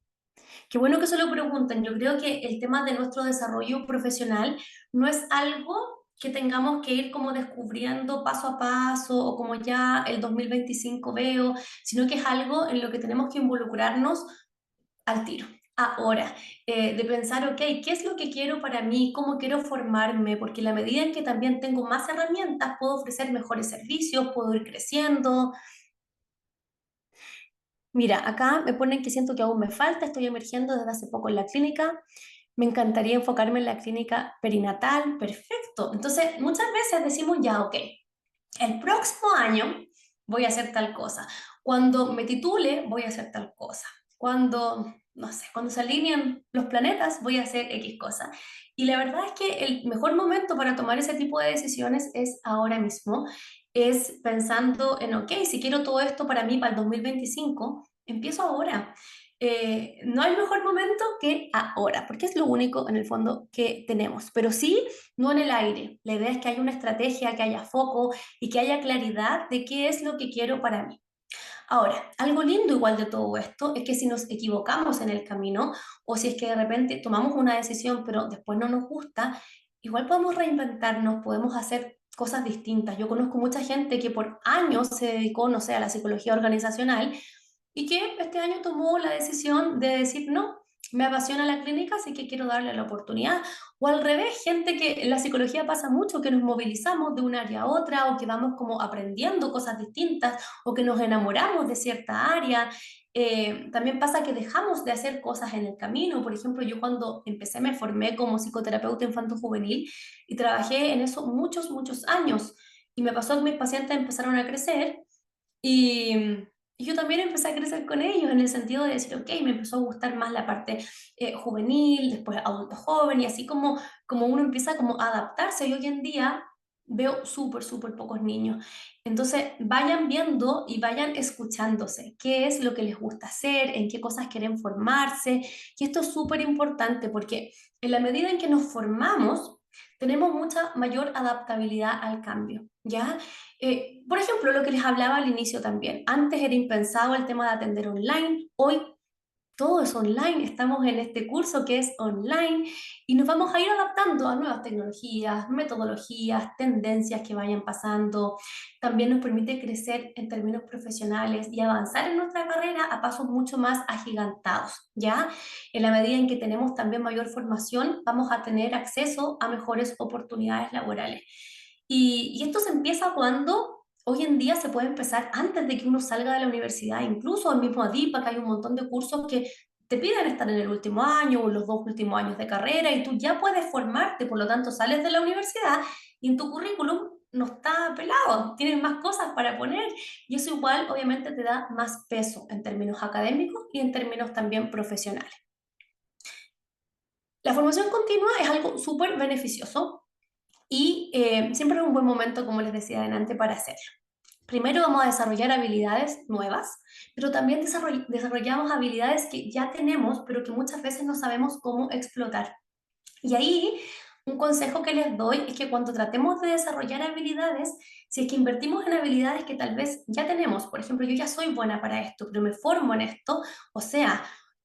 Qué bueno que se lo pregunten. Yo creo que el tema de nuestro desarrollo profesional no es algo que tengamos que ir como descubriendo paso a paso o como ya el 2025 veo, sino que es algo en lo que tenemos que involucrarnos al tiro. Ahora, de pensar, ok, ¿qué es lo que quiero para mí? ¿Cómo quiero formarme? Porque en la medida en que también tengo más herramientas, puedo ofrecer mejores servicios, puedo ir creciendo. Mira, acá me ponen que siento que aún me falta, estoy emergiendo desde hace poco en la clínica, me encantaría enfocarme en la clínica perinatal, perfecto. Entonces, muchas veces decimos ya, ok, el próximo año voy a hacer tal cosa, cuando me titule voy a hacer tal cosa, cuando, no sé, cuando se alineen los planetas voy a hacer X cosa. Y la verdad es que el mejor momento para tomar ese tipo de decisiones es ahora mismo, es pensando en, ok, si quiero todo esto para mí para el 2025, empiezo ahora. No hay mejor momento que ahora, porque es lo único en el fondo que tenemos, pero sí, no en el aire. La idea es que haya una estrategia, que haya foco y que haya claridad de qué es lo que quiero para mí. Ahora, algo lindo igual de todo esto es que si nos equivocamos en el camino o si es que de repente tomamos una decisión pero después no nos gusta, igual podemos reinventarnos, podemos hacer cosas distintas. Yo conozco mucha gente que por años se dedicó, no sé, a la psicología organizacional y que este año tomó la decisión de decir, no, me apasiona la clínica, así que quiero darle la oportunidad. O al revés, gente que en la psicología pasa mucho, que nos movilizamos de un área a otra o que vamos como aprendiendo cosas distintas o que nos enamoramos de cierta área. también pasa que dejamos de hacer cosas en el camino. Por ejemplo, yo cuando empecé me formé como psicoterapeuta infanto-juvenil y trabajé en eso muchos, muchos años. Y me pasó que mis pacientes empezaron a crecer y, y yo también empecé a crecer con ellos en el sentido de decir, ok, me empezó a gustar más la parte juvenil, después adulto joven y así como uno empieza como a adaptarse. Y hoy en día veo súper, súper pocos niños. Entonces, vayan viendo y vayan escuchándose qué es lo que les gusta hacer, en qué cosas quieren formarse. Y esto es súper importante porque en la medida en que nos formamos, tenemos mucha mayor adaptabilidad al cambio, ¿ya? Por ejemplo, lo que les hablaba al inicio también. Antes era impensado el tema de atender online. Hoy todo es online, estamos en este curso que es online y nos vamos a ir adaptando a nuevas tecnologías, metodologías, tendencias que vayan pasando. También nos permite crecer en términos profesionales y avanzar en nuestra carrera a pasos mucho más agigantados, ¿ya? En la medida en que tenemos también mayor formación, vamos a tener acceso a mejores oportunidades laborales. Y esto se empieza cuando hoy en día se puede empezar antes de que uno salga de la universidad, incluso el mismo ADIPA, que hay un montón de cursos que te piden estar en el último año o los dos últimos años de carrera y tú ya puedes formarte, por lo tanto sales de la universidad y en tu currículum no está pelado, tienes más cosas para poner y eso igual obviamente te da más peso en términos académicos y en términos también profesionales. La formación continua es algo súper beneficioso y siempre es un buen momento, como les decía adelante, para hacerlo. Primero vamos a desarrollar habilidades nuevas, pero también desarrollamos habilidades que ya tenemos, pero que muchas veces no sabemos cómo explotar. Y ahí, un consejo que les doy es que cuando tratemos de desarrollar habilidades, si es que invertimos en habilidades que tal vez ya tenemos, por ejemplo, yo ya soy buena para esto, pero me formo en esto, o sea,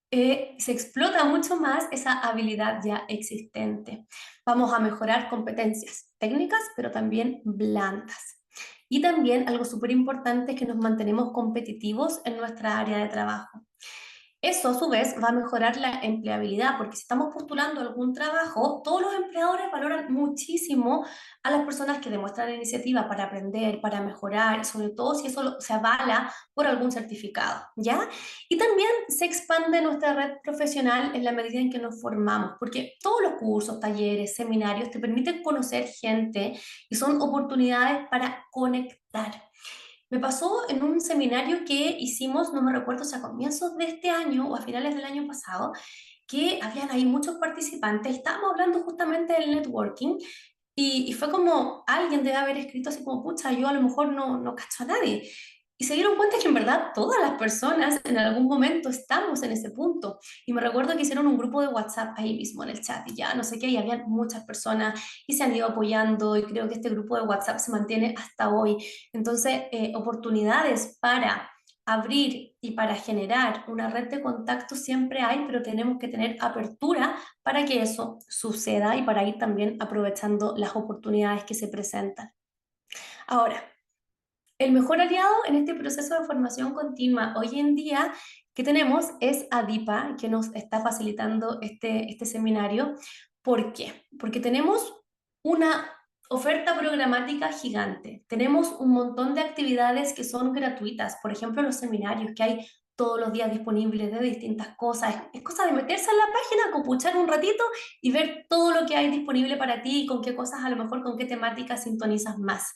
se explota mucho más esa habilidad ya existente. Vamos a mejorar competencias técnicas, pero también blandas. Y también algo súper importante es que nos mantenemos competitivos en nuestra área de trabajo. Eso, a su vez, va a mejorar la empleabilidad, porque si estamos postulando algún trabajo, todos los empleadores valoran muchísimo a las personas que demuestran iniciativa para aprender, para mejorar, sobre todo si eso se avala por algún certificado, ¿ya? Y también se expande nuestra red profesional en la medida en que nos formamos, porque todos los cursos, talleres, seminarios te permiten conocer gente y son oportunidades para conectar. Me pasó en un seminario que hicimos, no me recuerdo si a comienzos de este año o a finales del año pasado, que habían ahí muchos participantes, estábamos hablando justamente del networking y fue como alguien debe haber escrito así como, pucha, yo a lo mejor no cacho a nadie. Y se dieron cuenta que en verdad todas las personas en algún momento estamos en ese punto. Y me recuerdo que hicieron un grupo de WhatsApp ahí mismo en el chat y ya no sé qué, y había muchas personas y se han ido apoyando y creo que este grupo de WhatsApp se mantiene hasta hoy. Entonces, oportunidades para abrir y para generar una red de contactos siempre hay, pero tenemos que tener apertura para que eso suceda y para ir también aprovechando las oportunidades que se presentan. Ahora, el mejor aliado en este proceso de formación continua hoy en día que tenemos es ADIPA, que nos está facilitando este seminario. ¿Por qué? Porque tenemos una oferta programática gigante. Tenemos un montón de actividades que son gratuitas. Por ejemplo, los seminarios que hay todos los días disponibles de distintas cosas. Es cosa de meterse en la página, copuchar un ratito y ver todo lo que hay disponible para ti y con qué cosas, a lo mejor con qué temáticas sintonizas más.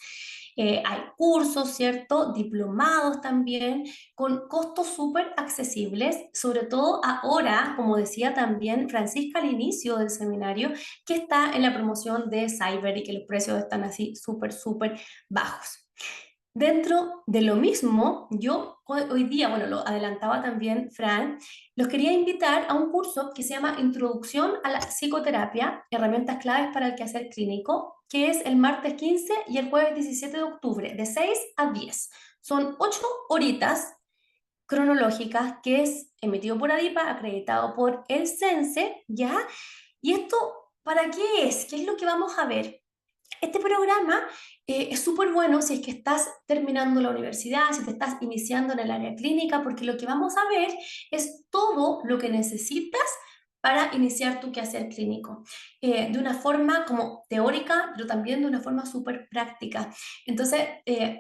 Hay cursos, ¿cierto? Diplomados también, con costos súper accesibles, sobre todo ahora, como decía también Francisca al inicio del seminario, que está en la promoción de Cyber y que los precios están así súper, súper bajos. Dentro de lo mismo, yo hoy día, bueno, lo adelantaba también Fran, los quería invitar a un curso que se llama Introducción a la Psicoterapia, herramientas claves para el quehacer clínico, que es el martes 15 y el jueves 17 de octubre, de 6 a 10. Son 8 horitas cronológicas que es emitido por ADIPA, acreditado por el CENSE, ¿ya? ¿Y esto para qué es? ¿Qué es lo que vamos a ver? Este programa es súper bueno si es que estás terminando la universidad, si te estás iniciando en el área clínica, porque lo que vamos a ver es todo lo que necesitas para iniciar tu quehacer clínico, de una forma como teórica, pero también de una forma súper práctica. Entonces,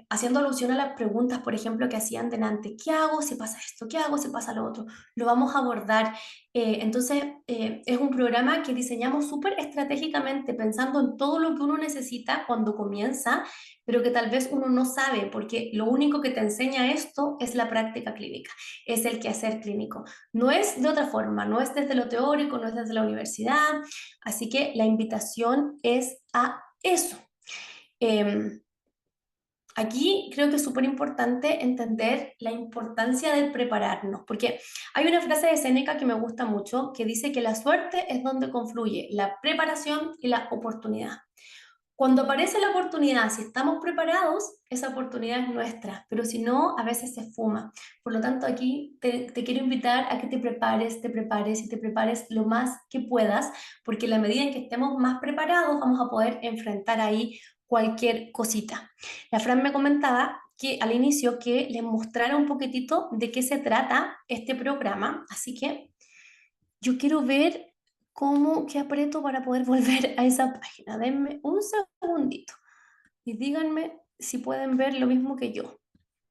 haciendo alusión a las preguntas, por ejemplo, que hacían delante, ¿qué hago si pasa esto? ¿Qué hago si pasa lo otro? Lo vamos a abordar. Entonces, es un programa que diseñamos súper estratégicamente, pensando en todo lo que uno necesita cuando comienza, pero que tal vez uno no sabe, porque lo único que te enseña esto es la práctica clínica, es el quehacer clínico. No es de otra forma, no es desde lo teórico, no es desde la universidad, así que la invitación es a eso. Aquí creo que es súper importante entender la importancia del prepararnos, porque hay una frase de Séneca que me gusta mucho, que dice que la suerte es donde confluye la preparación y la oportunidad. Cuando aparece la oportunidad, si estamos preparados, esa oportunidad es nuestra, pero si no, a veces se fuma. Por lo tanto, aquí te quiero invitar a que te prepares y te prepares lo más que puedas, porque en la medida en que estemos más preparados, vamos a poder enfrentar ahí cualquier cosita. La Fran me comentaba que al inicio que les mostrara un poquitito de qué se trata este programa, así que yo quiero ver cómo, qué aprieto para poder volver a esa página. Denme un segundito y díganme si pueden ver lo mismo que yo.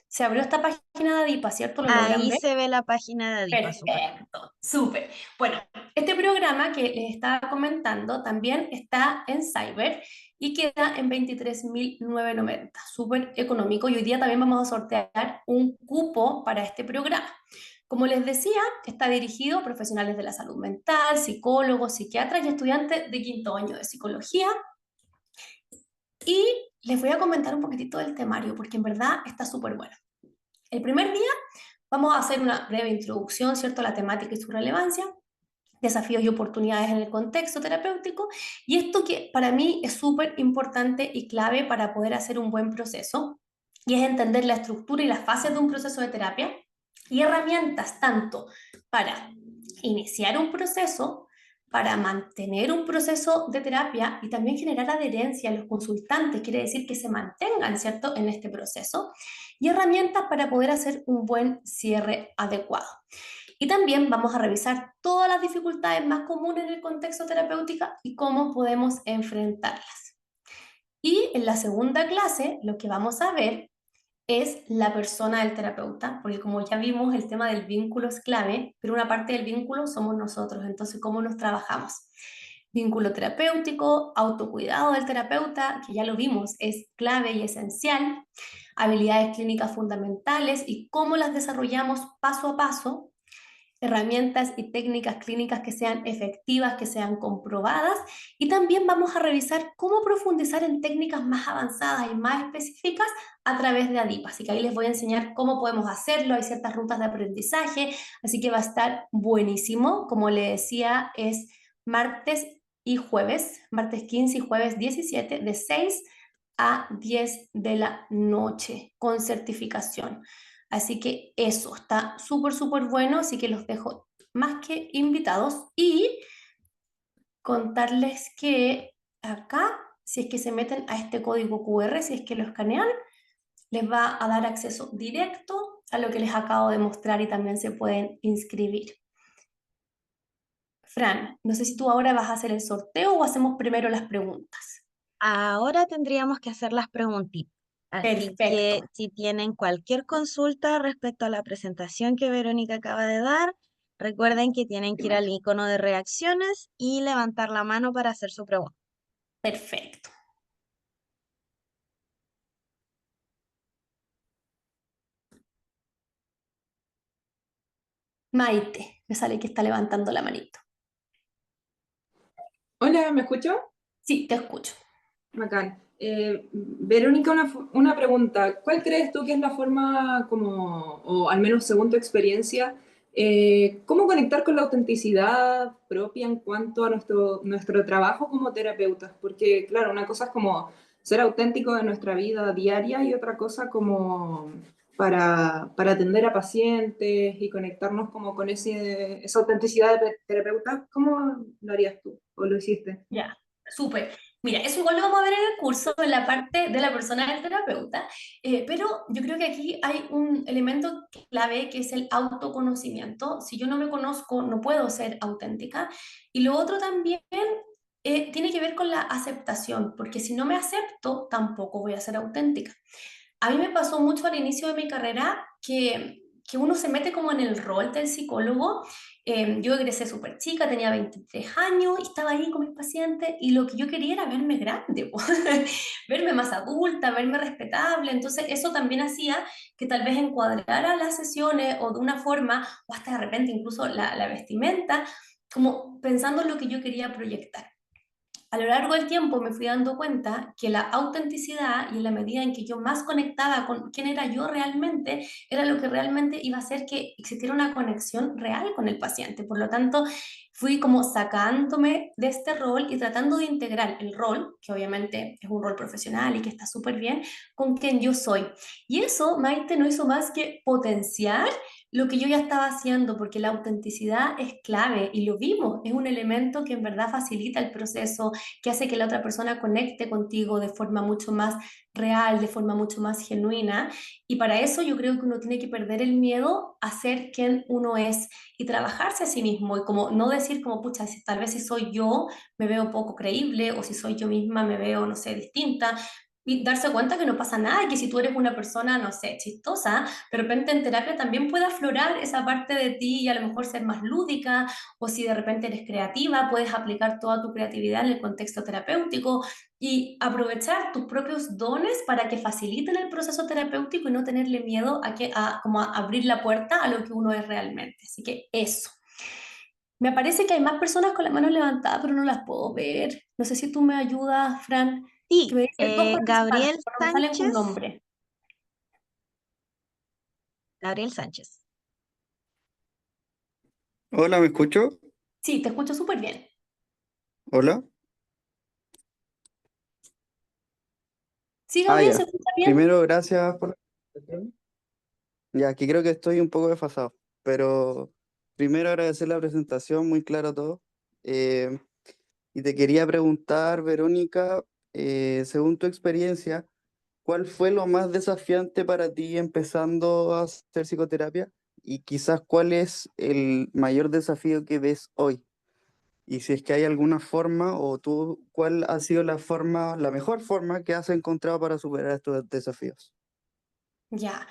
Se abrió esta página de Adipa, ¿cierto? ¿Lo logran Ahí ver? se ve la página de Adipa, súper bien. Perfecto, súper. Bueno, este programa que les estaba comentando también está en Cyber y queda en 23.990, súper económico. Y hoy día también vamos a sortear un cupo para este programa. Como les decía, está dirigido a profesionales de la salud mental, psicólogos, psiquiatras y estudiantes de quinto año de psicología. Y les voy a comentar un poquitito del temario, porque en verdad está súper bueno. El primer día vamos a hacer una breve introducción, ¿cierto?, a la temática y su relevancia, desafíos y oportunidades en el contexto terapéutico, y esto que para mí es súper importante y clave para poder hacer un buen proceso, y es entender la estructura y las fases de un proceso de terapia, y herramientas tanto para iniciar un proceso, para mantener un proceso de terapia y también generar adherencia a los consultantes, quiere decir que se mantengan, ¿cierto?, en este proceso, y herramientas para poder hacer un buen cierre adecuado. Y también vamos a revisar todas las dificultades más comunes en el contexto terapéutico y cómo podemos enfrentarlas. Y en la segunda clase, lo que vamos a ver es la persona del terapeuta, porque como ya vimos, el tema del vínculo es clave, pero una parte del vínculo somos nosotros, entonces, ¿cómo nos trabajamos? Vínculo terapéutico, autocuidado del terapeuta, que ya lo vimos, es clave y esencial, habilidades clínicas fundamentales y cómo las desarrollamos paso a paso, herramientas y técnicas clínicas que sean efectivas, que sean comprobadas, y también vamos a revisar cómo profundizar en técnicas más avanzadas y más específicas a través de ADIP. Así que ahí les voy a enseñar cómo podemos hacerlo, hay ciertas rutas de aprendizaje, así que va a estar buenísimo. Como le decía, es martes y jueves, martes 15 y jueves 17, de 6 a 10 de la noche, con certificación. Así que eso está súper, súper bueno, así que los dejo más que invitados y contarles que acá, si es que se meten a este código QR, si es que lo escanean, les va a dar acceso directo a lo que les acabo de mostrar y también se pueden inscribir. Fran, no sé si tú ahora vas a hacer el sorteo o hacemos primero las preguntas. Ahora tendríamos que hacer las preguntitas. Así que Perfecto. si tienen cualquier consulta respecto a la presentación que Verónica acaba de dar, recuerden que tienen que ir al icono de reacciones y levantar la mano para hacer su pregunta. Perfecto. Maite, me sale que está levantando la manito. Hola, ¿me escuchó? Sí, te escucho. Bacán. Verónica, una pregunta. ¿Cuál crees tú que es la forma como, o al menos según tu experiencia, cómo conectar con la autenticidad propia en cuanto a nuestro trabajo como terapeutas? Porque, claro, una cosa es como ser auténtico en nuestra vida diaria y otra cosa como para atender a pacientes y conectarnos como con esa autenticidad de terapeuta. ¿Cómo lo harías tú o lo hiciste? Ya, súper. Mira, eso igual lo vamos a ver en el curso, en la parte de la persona del terapeuta, pero yo creo que aquí hay un elemento clave que es el autoconocimiento. Si yo no me conozco, no puedo ser auténtica. Y lo otro también tiene que ver con la aceptación, porque si no me acepto, tampoco voy a ser auténtica. A mí me pasó mucho al inicio de mi carrera que uno se mete como en el rol del psicólogo. Yo egresé súper chica, tenía 23 años y estaba ahí con mis pacientes y lo que yo quería era verme grande, po. Verme más adulta, verme respetable. Entonces eso también hacía que tal vez encuadrara las sesiones o de una forma, o hasta de repente incluso la vestimenta, como pensando en lo que yo quería proyectar. A lo largo del tiempo me fui dando cuenta que la autenticidad y en la medida en que yo más conectaba con quién era yo realmente, era lo que realmente iba a hacer que existiera una conexión real con el paciente. Por lo tanto, fui como sacándome de este rol y tratando de integrar el rol, que obviamente es un rol profesional y que está súper bien, con quien yo soy. Y eso, Maite, no hizo más que potenciar lo que yo ya estaba haciendo, porque la autenticidad es clave y lo vimos, es un elemento que en verdad facilita el proceso, que hace que la otra persona conecte contigo de forma mucho más real, de forma mucho más genuina. Y para eso yo creo que uno tiene que perder el miedo a ser quien uno es y trabajarse a sí mismo y como no decir como, pucha, tal vez si soy yo me veo poco creíble o si soy yo misma me veo, no sé, distinta. Y darse cuenta que no pasa nada y que si tú eres una persona, no sé, chistosa, de repente en terapia también puede aflorar esa parte de ti y a lo mejor ser más lúdica, o si de repente eres creativa, puedes aplicar toda tu creatividad en el contexto terapéutico y aprovechar tus propios dones para que faciliten el proceso terapéutico y no tenerle miedo como a abrir la puerta a lo que uno es realmente. Así que eso. Me parece que hay más personas con las manos levantadas, pero no las puedo ver. No sé si tú me ayudas, Fran, que Sí, me dice dos Gabriel participantes, pero no me salen con Sánchez. nombre. Gabriel Sánchez. Hola, ¿me escucho? Sí, te escucho súper bien. Hola. Sí, Ah, Gabriel, ¿se ya. escucha bien? Primero, gracias por la presentación. Ya, aquí creo que estoy un poco desfasado, pero primero agradecer la presentación, muy claro todo. Eh, y te quería preguntar, Verónica, según tu experiencia, ¿cuál fue lo más desafiante para ti empezando a hacer psicoterapia? Y quizás cuál es el mayor desafío que ves hoy. Y si es que hay alguna forma, o tú, ¿cuál ha sido la forma, la mejor forma que has encontrado para superar estos desafíos? Ya.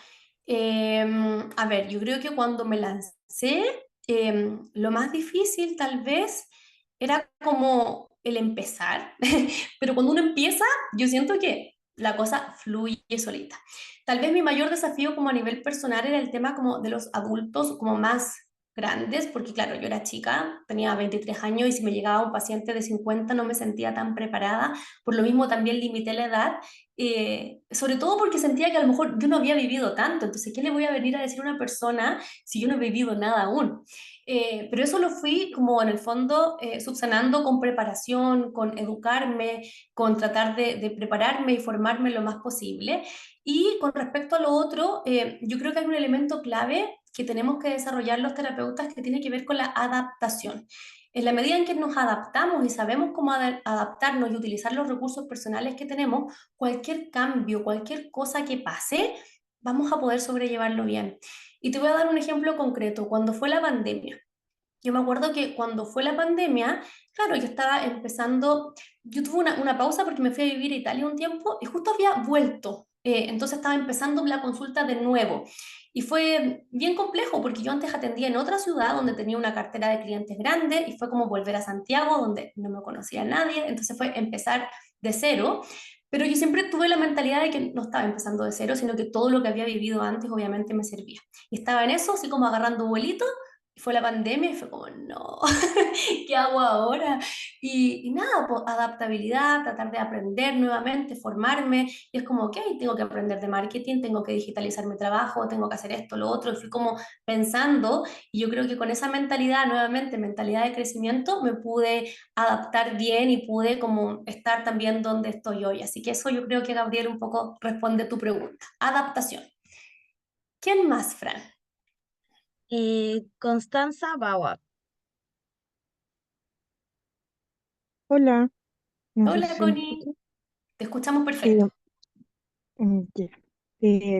A ver, yo creo que cuando me lancé, lo más difícil tal vez era como el empezar, pero cuando uno empieza, yo siento que la cosa fluye solita. Tal vez mi mayor desafío como a nivel personal era el tema como de los adultos como más grandes, porque claro, yo era chica, tenía 23 años y si me llegaba un paciente de 50 no me sentía tan preparada, por lo mismo también limité la edad sobre todo porque sentía que a lo mejor yo no había vivido tanto, entonces, ¿qué le voy a venir a decir a una persona si yo no he vivido nada aún? Pero eso lo fui como en el fondo subsanando con preparación, con educarme, con tratar de prepararme y formarme lo más posible. Y con respecto a lo otro, yo creo que hay un elemento clave que tenemos que desarrollar los terapeutas que tiene que ver con la adaptación. En la medida en que nos adaptamos y sabemos cómo adaptarnos y utilizar los recursos personales que tenemos, cualquier cambio, cualquier cosa que pase, vamos a poder sobrellevarlo bien. Y te voy a dar un ejemplo concreto. Cuando fue la pandemia, yo me acuerdo que cuando fue la pandemia, claro, yo estaba empezando, yo tuve una pausa porque me fui a vivir a Italia un tiempo y justo había vuelto. Entonces estaba empezando la consulta de nuevo. Y fue bien complejo porque yo antes atendía en otra ciudad donde tenía una cartera de clientes grande y fue como volver a Santiago donde no me conocía a nadie. Entonces fue empezar de cero. Pero yo siempre tuve la mentalidad de que no estaba empezando de cero, sino que todo lo que había vivido antes obviamente me servía. Y estaba en eso, así como agarrando vuelito y fue la pandemia y fue como, no, ¿qué hago ahora? Y nada, pues adaptabilidad, tratar de aprender nuevamente, formarme. Y es como, ok, tengo que aprender de marketing, tengo que digitalizar mi trabajo, tengo que hacer esto, lo otro. Y fui como pensando, y yo creo que con esa mentalidad, nuevamente, mentalidad de crecimiento, me pude adaptar bien y pude como estar también donde estoy hoy. Así que eso yo creo que Gabriel un poco responde tu pregunta. Adaptación. ¿Quién más, Fran? Constanza Bauer. Hola, No sé si Hola se me Connie, escucha. te escuchamos Eh, perfecto. ya.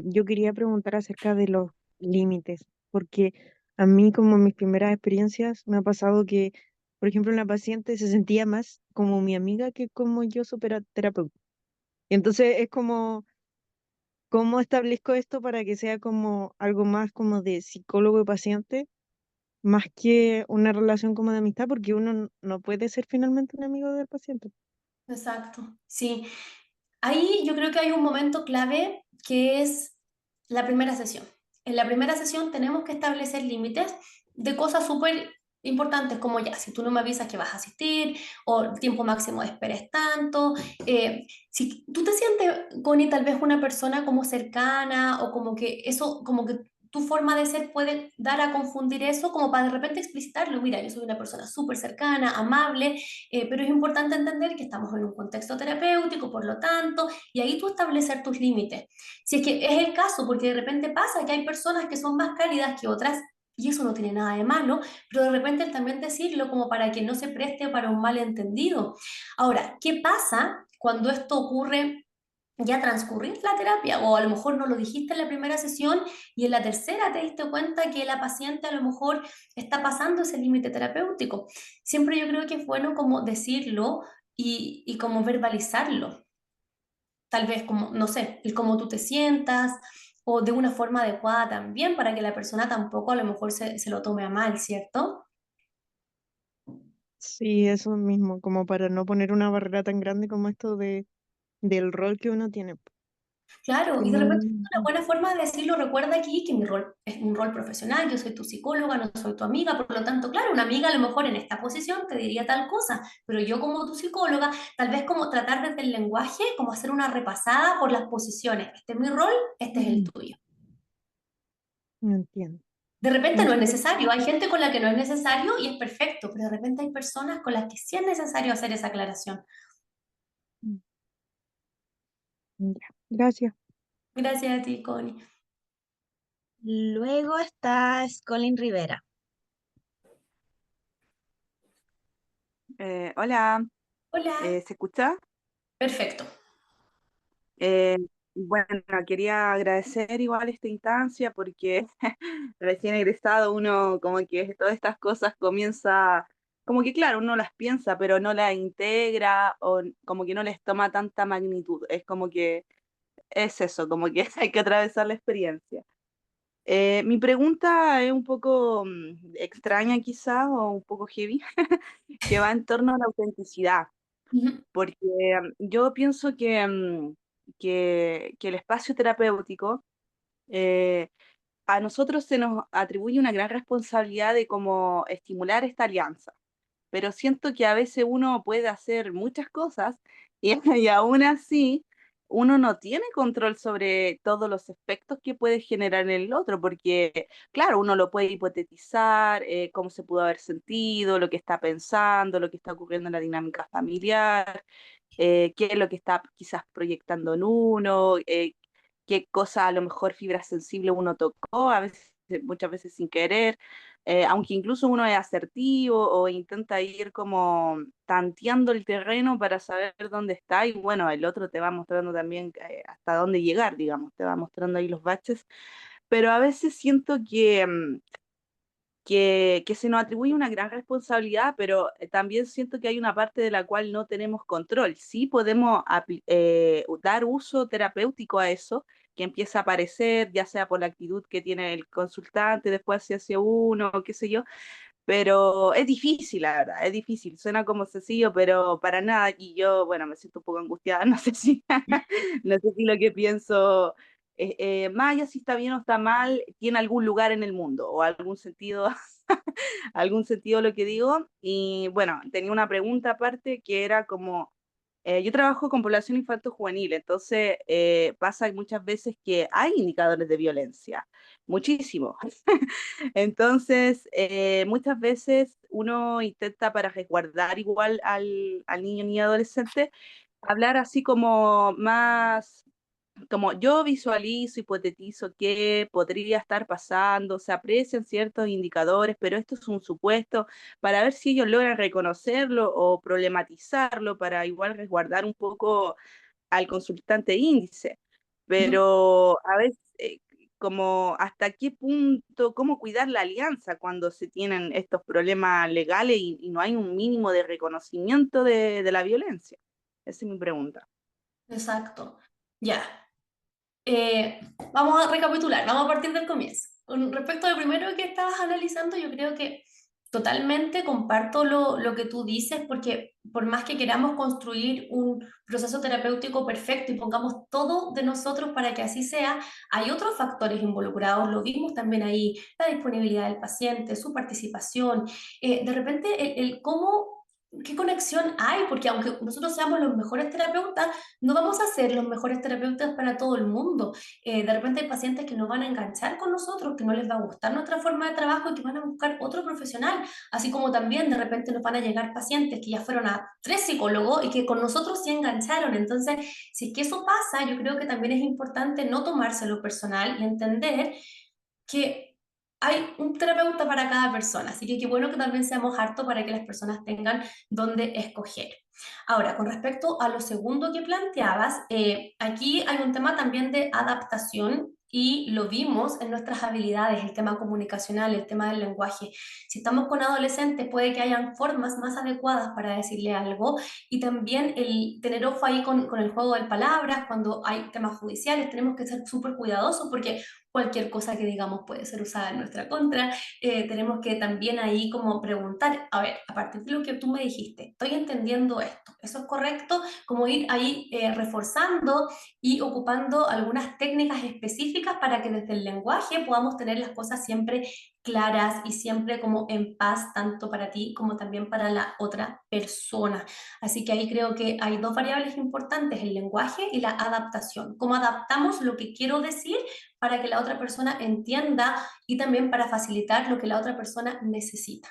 Yo quería preguntar acerca de los límites, porque a mí, como en mis primeras experiencias, me ha pasado que, por ejemplo, una paciente se sentía más como mi amiga que como yo, su terapeuta. Y entonces es como, ¿cómo establezco esto para que sea como algo más como de psicólogo y paciente, más que una relación como de amistad? Porque uno no puede ser finalmente un amigo del paciente. Exacto, sí. Ahí yo creo que hay un momento clave que es la primera sesión. En la primera sesión tenemos que establecer límites de cosas súper importantes como ya, si tú no me avisas que vas a asistir o el tiempo máximo de espera es tanto. Si tú te sientes, Connie, tal vez una persona como cercana o como que eso, como que tu forma de ser puede dar a confundir eso, como para de repente explicitarlo. Mira, yo soy una persona súper cercana, amable, pero es importante entender que estamos en un contexto terapéutico, por lo tanto, y ahí tú establecer tus límites. Si es que es el caso, porque de repente pasa que hay personas que son más cálidas que otras, y eso no tiene nada de malo, pero de repente también decirlo como para que no se preste para un malentendido. Ahora, ¿qué pasa cuando esto ocurre ya transcurrir la terapia? O a lo mejor no lo dijiste en la primera sesión y en la tercera te diste cuenta que la paciente a lo mejor está pasando ese límite terapéutico. Siempre yo creo que es bueno como decirlo y como verbalizarlo. Tal vez como, no sé, el cómo tú te sientas o de una forma adecuada también para que la persona tampoco a lo mejor se lo tome a mal, ¿cierto? Sí, eso mismo, como para no poner una barrera tan grande como esto del rol que uno tiene. Claro, Que y de no, repente una buena forma de decirlo, recuerda aquí que mi rol es un rol profesional, yo soy tu psicóloga, no soy tu amiga, por lo tanto, claro, una amiga a lo mejor en esta posición te diría tal cosa, pero yo como tu psicóloga, tal vez como tratar desde el lenguaje, como hacer una repasada por las posiciones. Este es mi rol, este es el mm, tuyo. no entiendo. De repente no es Muchas necesario, hay gente con la que no es necesario y es perfecto, pero de repente hay personas con las que sí es necesario hacer esa aclaración. gracias. Ya, gracias. Gracias a ti, Connie. Luego está Scolin Rivera. Hola, Hola. ¿se escucha? Perfecto. Eh, bueno, quería agradecer igual esta instancia porque recién egresado uno como que todas estas cosas comienza, como que claro, uno las piensa pero no las integra o como que no les toma tanta magnitud. Es como que es eso, como que hay que atravesar la experiencia. Mi pregunta es un poco extraña quizá o un poco heavy, que va en torno a la autenticidad. Ujú. Porque yo pienso que el espacio terapéutico, eh, a nosotros se nos atribuye una gran responsabilidad de cómo estimular esta alianza, pero siento que a veces uno puede hacer muchas cosas y, y aún así uno no tiene control sobre todos los efectos que puede generar en el otro, porque claro, uno lo puede hipotetizar, cómo se pudo haber sentido, lo que está pensando, lo que está ocurriendo en la dinámica familiar, qué es lo que está quizás proyectando en uno, qué cosa a lo mejor fibra sensible uno tocó, a veces, muchas veces sin querer, aunque incluso uno es asertivo o intenta ir como tanteando el terreno para saber dónde está y bueno, el otro te va mostrando también hasta dónde llegar, digamos, te va mostrando ahí los baches, pero a veces siento que se nos atribuye una gran responsabilidad, pero también siento que hay una parte de la cual no tenemos control. Sí podemos dar uso terapéutico a eso, que empieza a aparecer, ya sea por la actitud que tiene el consultante, después hacia uno, qué sé yo, pero es difícil, la verdad, es difícil. Suena como sencillo, pero para nada. Y yo, bueno, me siento un poco angustiada, no sé si, no sé si lo que pienso, más allá si está bien o está mal, tiene algún lugar en el mundo o algún sentido, algún sentido lo que digo. Y bueno, tenía una pregunta aparte que era como, yo trabajo con población infanto-juvenil, entonces pasa muchas veces que hay indicadores de violencia, muchísimo. Entonces, muchas veces uno intenta para resguardar igual al niño ni adolescente, hablar así como más como yo visualizo, hipotetizo qué podría estar pasando, se aprecian ciertos indicadores, pero esto es un supuesto para ver si ellos logran reconocerlo o problematizarlo para igual resguardar un poco al consultante índice. Ujú. Pero a veces, como hasta qué punto, cómo cuidar la alianza cuando se tienen estos problemas legales y no hay un mínimo de reconocimiento de la violencia. Esa es mi pregunta. Exacto. Ya. Vamos a recapitular, vamos a partir del comienzo. Con respecto al primero que estabas analizando, yo creo que totalmente comparto lo que tú dices, porque por más que queramos construir un proceso terapéutico perfecto y pongamos todo de nosotros para que así sea, hay otros factores involucrados, lo vimos también ahí, la disponibilidad del paciente, su participación, de repente el cómo... ¿Qué conexión hay? Porque aunque nosotros seamos los mejores terapeutas, no vamos a ser los mejores terapeutas para todo el mundo. De repente hay pacientes que no van a enganchar con nosotros, que no les va a gustar nuestra forma de trabajo y que van a buscar otro profesional. Así como también de repente nos van a llegar pacientes que ya fueron a 3 psicólogos y que con nosotros sí engancharon. Entonces, si es que eso pasa, yo creo que también es importante no tomárselo personal y entender que hay un terapeuta para cada persona, así que qué bueno que también seamos hartos para que las personas tengan dónde escoger. Ahora, con respecto a lo segundo que planteabas, aquí hay un tema también de adaptación y lo vimos en nuestras habilidades, el tema comunicacional, el tema del lenguaje. Si estamos con adolescentes, puede que hayan formas más adecuadas para decirle algo y también el tener ojo ahí con el juego de palabras, cuando hay temas judiciales, tenemos que ser súper cuidadosos porque cualquier cosa que digamos puede ser usada en nuestra contra. Tenemos que también ahí como preguntar, a ver, a partir de lo que tú me dijiste, estoy entendiendo esto, ¿eso es correcto? Como ir ahí reforzando y ocupando algunas técnicas específicas para que desde el lenguaje podamos tener las cosas siempre claras y siempre como en paz, tanto para ti como también para la otra persona. Así que ahí creo que hay dos variables importantes, el lenguaje y la adaptación. ¿Cómo adaptamos lo que quiero decir para que la otra persona entienda y también para facilitar lo que la otra persona necesita?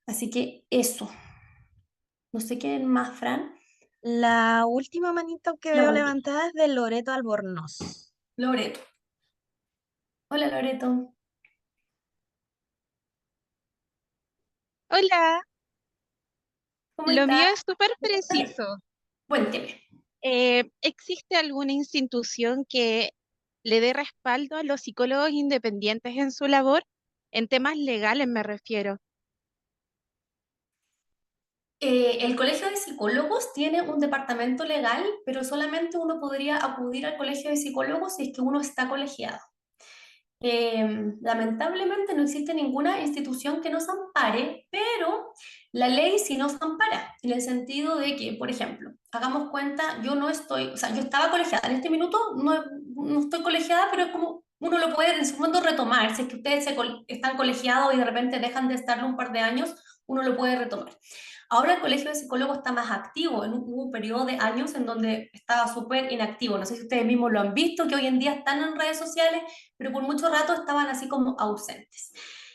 Así que eso. No sé qué más, Fran. La última manito que La veo última. levantada es de Loreto Albornoz. Loreto. Hola, Loreto. Hola, ¿Cómo lo estás? mío es súper Bien. preciso. Cuénteme. ¿Existe alguna institución que le dé respaldo a los psicólogos independientes en su labor? En temas legales me refiero. El Colegio de Psicólogos tiene un departamento legal, pero solamente uno podría acudir al Colegio de Psicólogos si es que uno está colegiado. Lamentablemente no existe ninguna institución que nos ampare, pero la ley sí nos ampara, en el sentido de que, por ejemplo, hagamos cuenta, yo no estoy, o sea, yo estaba colegiada, en este minuto no estoy colegiada, pero es como uno lo puede en su momento retomar, si es que ustedes están colegiados y de repente dejan de estarlo un par de años, uno lo puede retomar. Ahora el Colegio de Psicólogos está más activo, hubo un periodo de años en donde estaba súper inactivo, no sé si ustedes mismos lo han visto, que hoy en día están en redes sociales, pero por mucho rato estaban así como ausentes.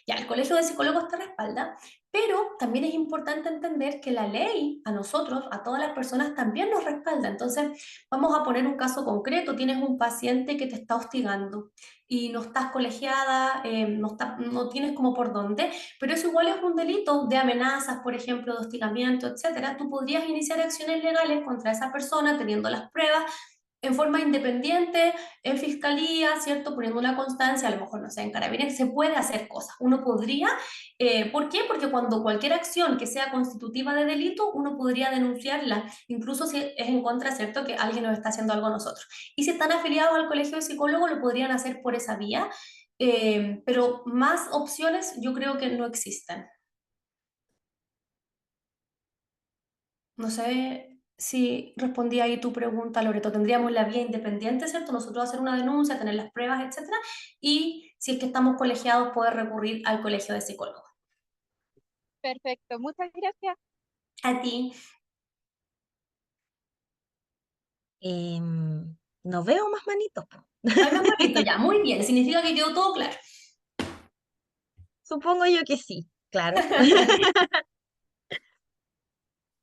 Ya, el Colegio de Psicólogos te respalda, pero también es importante entender que la ley a nosotros, a todas las personas, también nos respalda. Entonces, vamos a poner un caso concreto. Tienes un paciente que te está hostigando y no estás colegiada, no tienes como por dónde, pero eso igual es un delito de amenazas, por ejemplo, de hostigamiento, etcétera. Tú podrías iniciar acciones legales contra esa persona teniendo las pruebas en forma independiente, en fiscalía, ¿cierto? Poniendo una constancia, a lo mejor no sé, en carabineros, se puede hacer cosas. Uno podría, ¿por qué? Porque cuando cualquier acción que sea constitutiva de delito, uno podría denunciarla, incluso si es en contra, ¿cierto? Que alguien nos está haciendo algo a nosotros. Y si están afiliados al colegio de psicólogos, lo podrían hacer por esa vía, pero más opciones yo creo que no existen. No sé si respondí ahí tu pregunta, Loreto. Tendríamos la vía independiente, ¿cierto? Nosotros hacer una denuncia, tener las pruebas, etcétera. Y si es que estamos colegiados, poder recurrir al colegio de psicólogos. Perfecto, muchas gracias. A ti. No veo más manitos, po. Hay más manito ya. Muy bien. Significa que quedó todo claro. Supongo yo que sí, claro.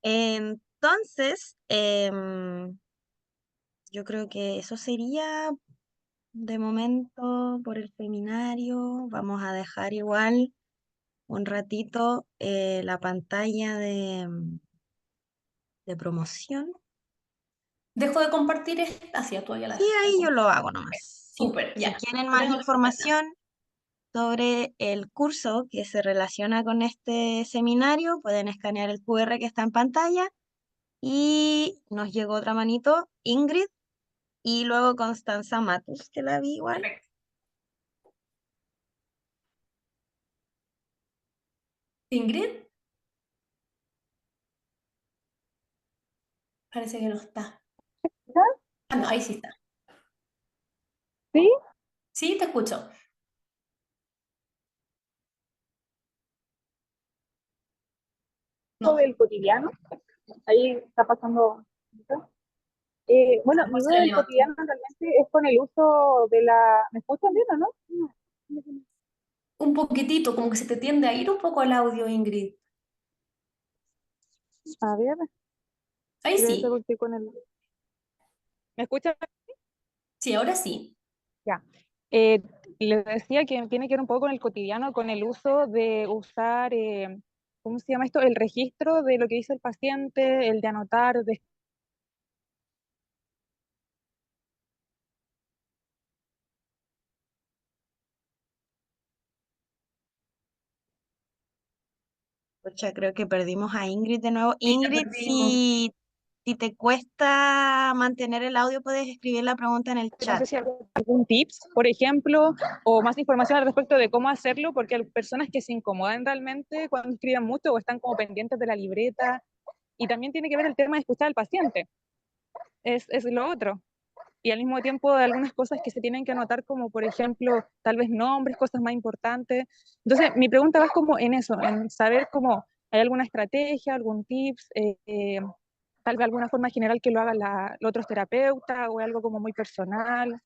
Entonces, yo creo que eso sería de momento por el seminario. Vamos a dejar igual un ratito la pantalla de promoción. Dejo de compartir hacia tú ya la Y dejaste de ahí yo lo hago compartir. nomás. Súper, Si ya. quieren Ahora más no me cuesta nada. información sobre el curso que se relaciona con este seminario, pueden escanear el QR que está en pantalla. Y nos llegó otra manito, Ingrid, y luego Constanza Matus, que la vi igual. Perfecto. Ingrid, parece que no está. Ah, no, ahí sí está. ¿Sí? Sí, te escucho. No, Del cotidiano, ahí está pasando. Bueno, mi se duda le del levantó. cotidiano realmente es con el uso de la... ¿Me escuchan bien o no? Un poquitito, como que se te tiende a ir un poco el audio, Ingrid. A ver, Ahí debe ser sí, porque estoy con el... ¿Me escuchan? sí, ahora sí. Ya. Les decía que tiene que ver un poco con el cotidiano, con el uso de usar, ¿cómo se llama esto? El registro de lo que dice el paciente, el de anotar, de... Pucha, creo que perdimos a Ingrid de nuevo. Sí, te Ingrid, perdimos. si te cuesta mantener el audio, puedes escribir la pregunta en el No chat. sé si hay algún tips, por ejemplo, o más información al respecto de cómo hacerlo, porque hay personas que se incomodan realmente cuando escriben mucho o están como pendientes de la libreta. Y también tiene que ver el tema de escuchar al paciente, es lo otro. Y al mismo tiempo de algunas cosas que se tienen que anotar, como por ejemplo, tal vez nombres, cosas más importantes. Entonces, mi pregunta va como en eso, en saber cómo hay alguna estrategia, algún tips, tal vez alguna forma general que lo hagan los otros terapeutas o algo como muy personal.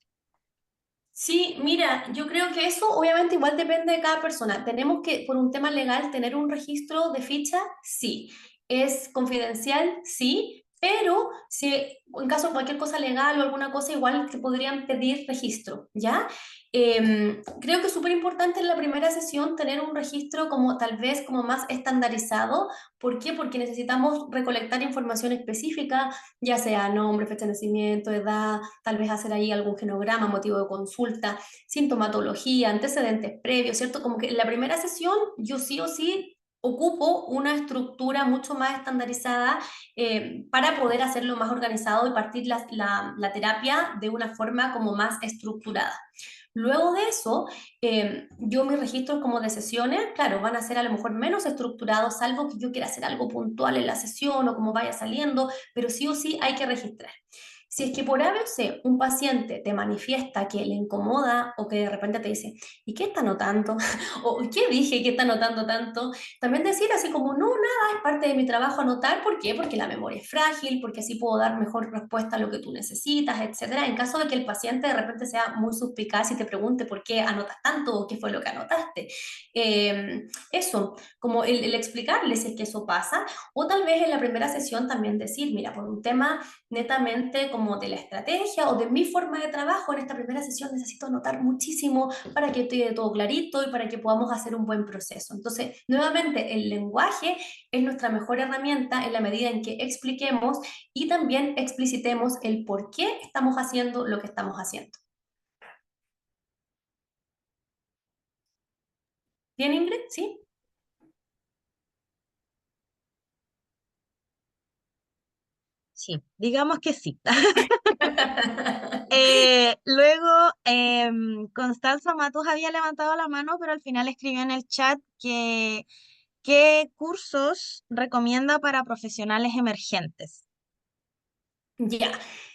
Sí, mira, yo creo que eso obviamente igual depende de cada persona. Tenemos que, por un tema legal, tener un registro de ficha, sí. Es confidencial, sí, pero si en caso de cualquier cosa legal o alguna cosa, igual te podrían pedir registro, ¿ya? Creo que es súper importante en la primera sesión tener un registro como tal vez como más estandarizado. ¿Por qué? Porque necesitamos recolectar información específica, ya sea nombre, fecha de nacimiento, edad, tal vez hacer ahí algún genograma, motivo de consulta, sintomatología, antecedentes previos, ¿cierto? Como que en la primera sesión yo sí o sí ocupo una estructura mucho más estandarizada para poder hacerlo más organizado y partir la terapia de una forma como más estructurada. Luego de eso, yo mis registros como de sesiones, claro, van a ser a lo mejor menos estructurados, salvo que yo quiera hacer algo puntual en la sesión o como vaya saliendo, pero sí o sí hay que registrar. Si es que por A, B o C un paciente te manifiesta que le incomoda o que de repente te dice, ¿y qué está notando? o ¿qué dije que está notando tanto? También decir así como, no, nada, es parte de mi trabajo anotar. ¿Por qué? Porque la memoria es frágil, porque así puedo dar mejor respuesta a lo que tú necesitas, etcétera. En caso de que el paciente de repente sea muy suspicaz y te pregunte por qué anotas tanto o qué fue lo que anotaste. Eso, como el explicarle si es que eso pasa, o tal vez en la primera sesión también decir, mira, por un tema netamente como de la estrategia o de mi forma de trabajo, en esta primera sesión necesito anotar muchísimo para que quede todo clarito y para que podamos hacer un buen proceso. Entonces, nuevamente, el lenguaje es nuestra mejor herramienta en la medida en que expliquemos y también explicitemos el por qué estamos haciendo lo que estamos haciendo. ¿Bien, Ingrid? ¿Sí? Sí, digamos que sí. Luego, Constanza Matus había levantado la mano, pero al final escribió en el chat que qué cursos recomienda para profesionales emergentes. Ya,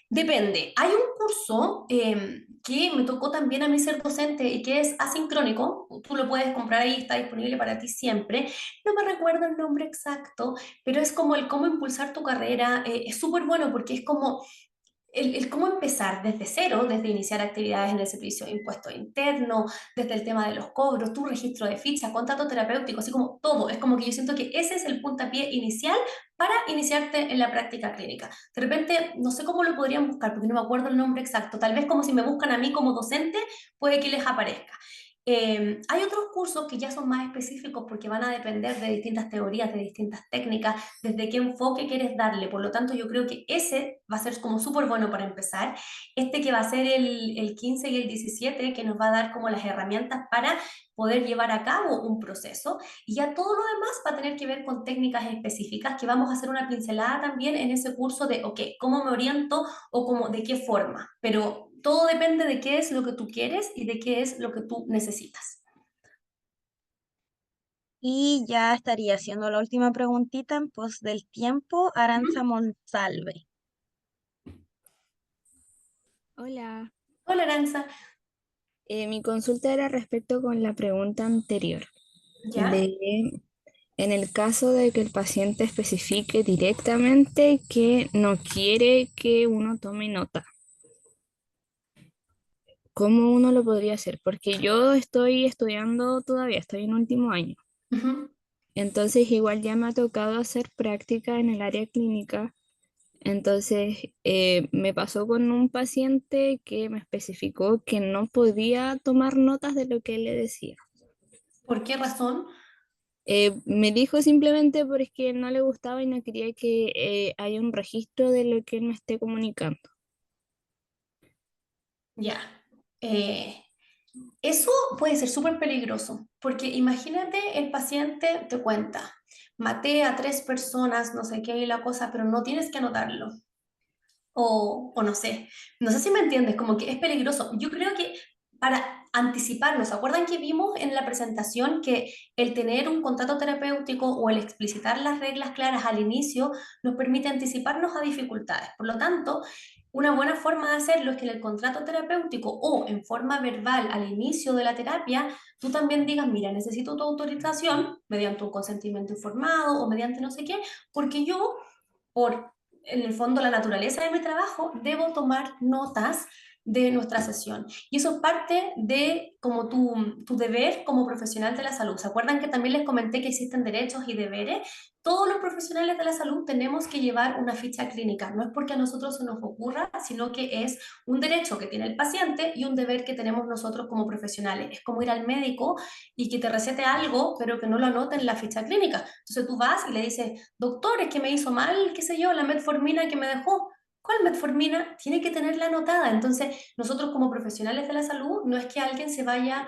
depende. Hay un curso que me tocó también a mí ser docente y que es asincrónico. Tú lo puedes comprar ahí, está disponible para ti siempre. No me recuerdo el nombre exacto, pero es como el cómo impulsar tu carrera. Es súper bueno porque es como el cómo empezar desde cero, desde iniciar actividades en el servicio de impuesto interno, desde el tema de los cobros, tu registro de ficha, contrato terapéutico, así como todo. Es como que yo siento que ese es el puntapié inicial para iniciarte en la práctica clínica. De repente, no sé cómo lo podrían buscar, porque no me acuerdo el nombre exacto. Tal vez como si me buscan a mí como docente, puede que les aparezca. Hay otros cursos que ya son más específicos porque van a depender de distintas teorías, de distintas técnicas, desde qué enfoque quieres darle. Por lo tanto, yo creo que ese va a ser como súper bueno para empezar. Este que va a ser el 15 y el 17, que nos va a dar como las herramientas para poder llevar a cabo un proceso. Y ya todo lo demás va a tener que ver con técnicas específicas que vamos a hacer una pincelada también en ese curso de, ok, ¿cómo me oriento o cómo, de qué forma? Pero todo depende de qué es lo que tú quieres y de qué es lo que tú necesitas. Y ya estaría haciendo la última preguntita en pos del tiempo, Aranza Monsalve. Hola, Hola, Aranza. mi consulta era respecto con la pregunta anterior, ¿Ya? en el caso de que el paciente especifique directamente que no quiere que uno tome nota, ¿cómo uno lo podría hacer? Porque yo estoy estudiando todavía, estoy en último año, Ujú. entonces igual ya me ha tocado hacer práctica en el área clínica. Entonces, me pasó con un paciente que me especificó que no podía tomar notas de lo que él le decía. ¿Por qué razón? Me dijo simplemente porque no le gustaba y no quería que haya un registro de lo que él me esté comunicando. Ya. Eso puede ser súper peligroso, porque imagínate el paciente te cuenta, maté a 3 personas, no sé qué y la cosa, pero no tienes que anotarlo. O no sé si me entiendes, como que es peligroso. Yo creo que para anticiparnos, ¿se acuerdan que vimos en la presentación que el tener un contrato terapéutico o el explicitar las reglas claras al inicio nos permite anticiparnos a dificultades? Por lo tanto, una buena forma de hacerlo es que en el contrato terapéutico o en forma verbal al inicio de la terapia, tú también digas, mira, necesito tu autorización mediante un consentimiento informado o mediante no sé qué, porque yo por, en el fondo, la naturaleza de mi trabajo, debo tomar notas de nuestra sesión. Y eso es parte de como tu deber como profesional de la salud. ¿Se acuerdan que también les comenté que existen derechos y deberes? Todos los profesionales de la salud tenemos que llevar una ficha clínica. No es porque a nosotros se nos ocurra, sino que es un derecho que tiene el paciente y un deber que tenemos nosotros como profesionales. Es como ir al médico y que te recete algo, pero que no lo anote en la ficha clínica. Entonces tú vas y le dices, doctor, es que me hizo mal, qué sé yo, la metformina que me dejó. ¿Cuál metformina? Tiene que tenerla anotada. Entonces, nosotros como profesionales de la salud, no es que alguien se vaya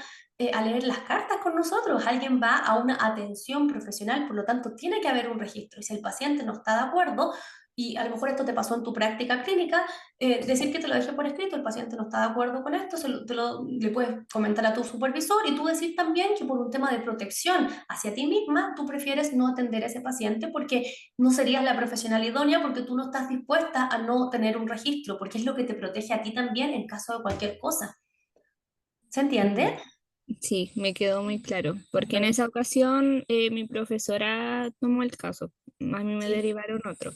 a leer las cartas con nosotros, alguien va a una atención profesional, por lo tanto, tiene que haber un registro. Y si el paciente no está de acuerdo, y a lo mejor esto te pasó en tu práctica clínica, decir que te lo dejé por escrito, el paciente no está de acuerdo con esto, le puedes comentar a tu supervisor y tú decir también que por un tema de protección hacia ti misma, tú prefieres no atender a ese paciente porque no serías la profesional idónea porque tú no estás dispuesta a no tener un registro, porque es lo que te protege a ti también en caso de cualquier cosa. ¿Se entiende? Sí, me quedó muy claro, porque en esa ocasión mi profesora tomó el caso, a mí me Sí. derivaron otro.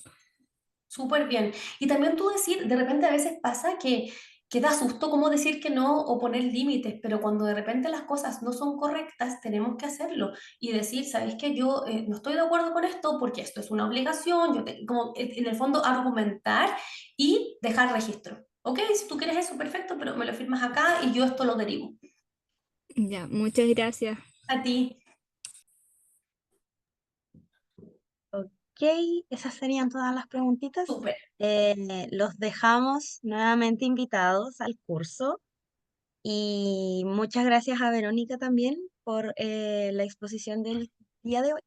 Súper bien. Y también tú decir, de repente a veces pasa que da susto cómo decir que no o poner límites, pero cuando de repente las cosas no son correctas, tenemos que hacerlo y decir, ¿sabes qué? Yo no estoy de acuerdo con esto porque esto es una obligación, como en el fondo argumentar y dejar registro. Ok, si tú quieres eso, perfecto, pero me lo firmas acá y yo esto lo derivo. Ya, muchas gracias. A ti. Ok, esas serían todas las preguntitas. Súper. Los dejamos nuevamente invitados al curso y muchas gracias a Verónica también por la exposición del día de hoy.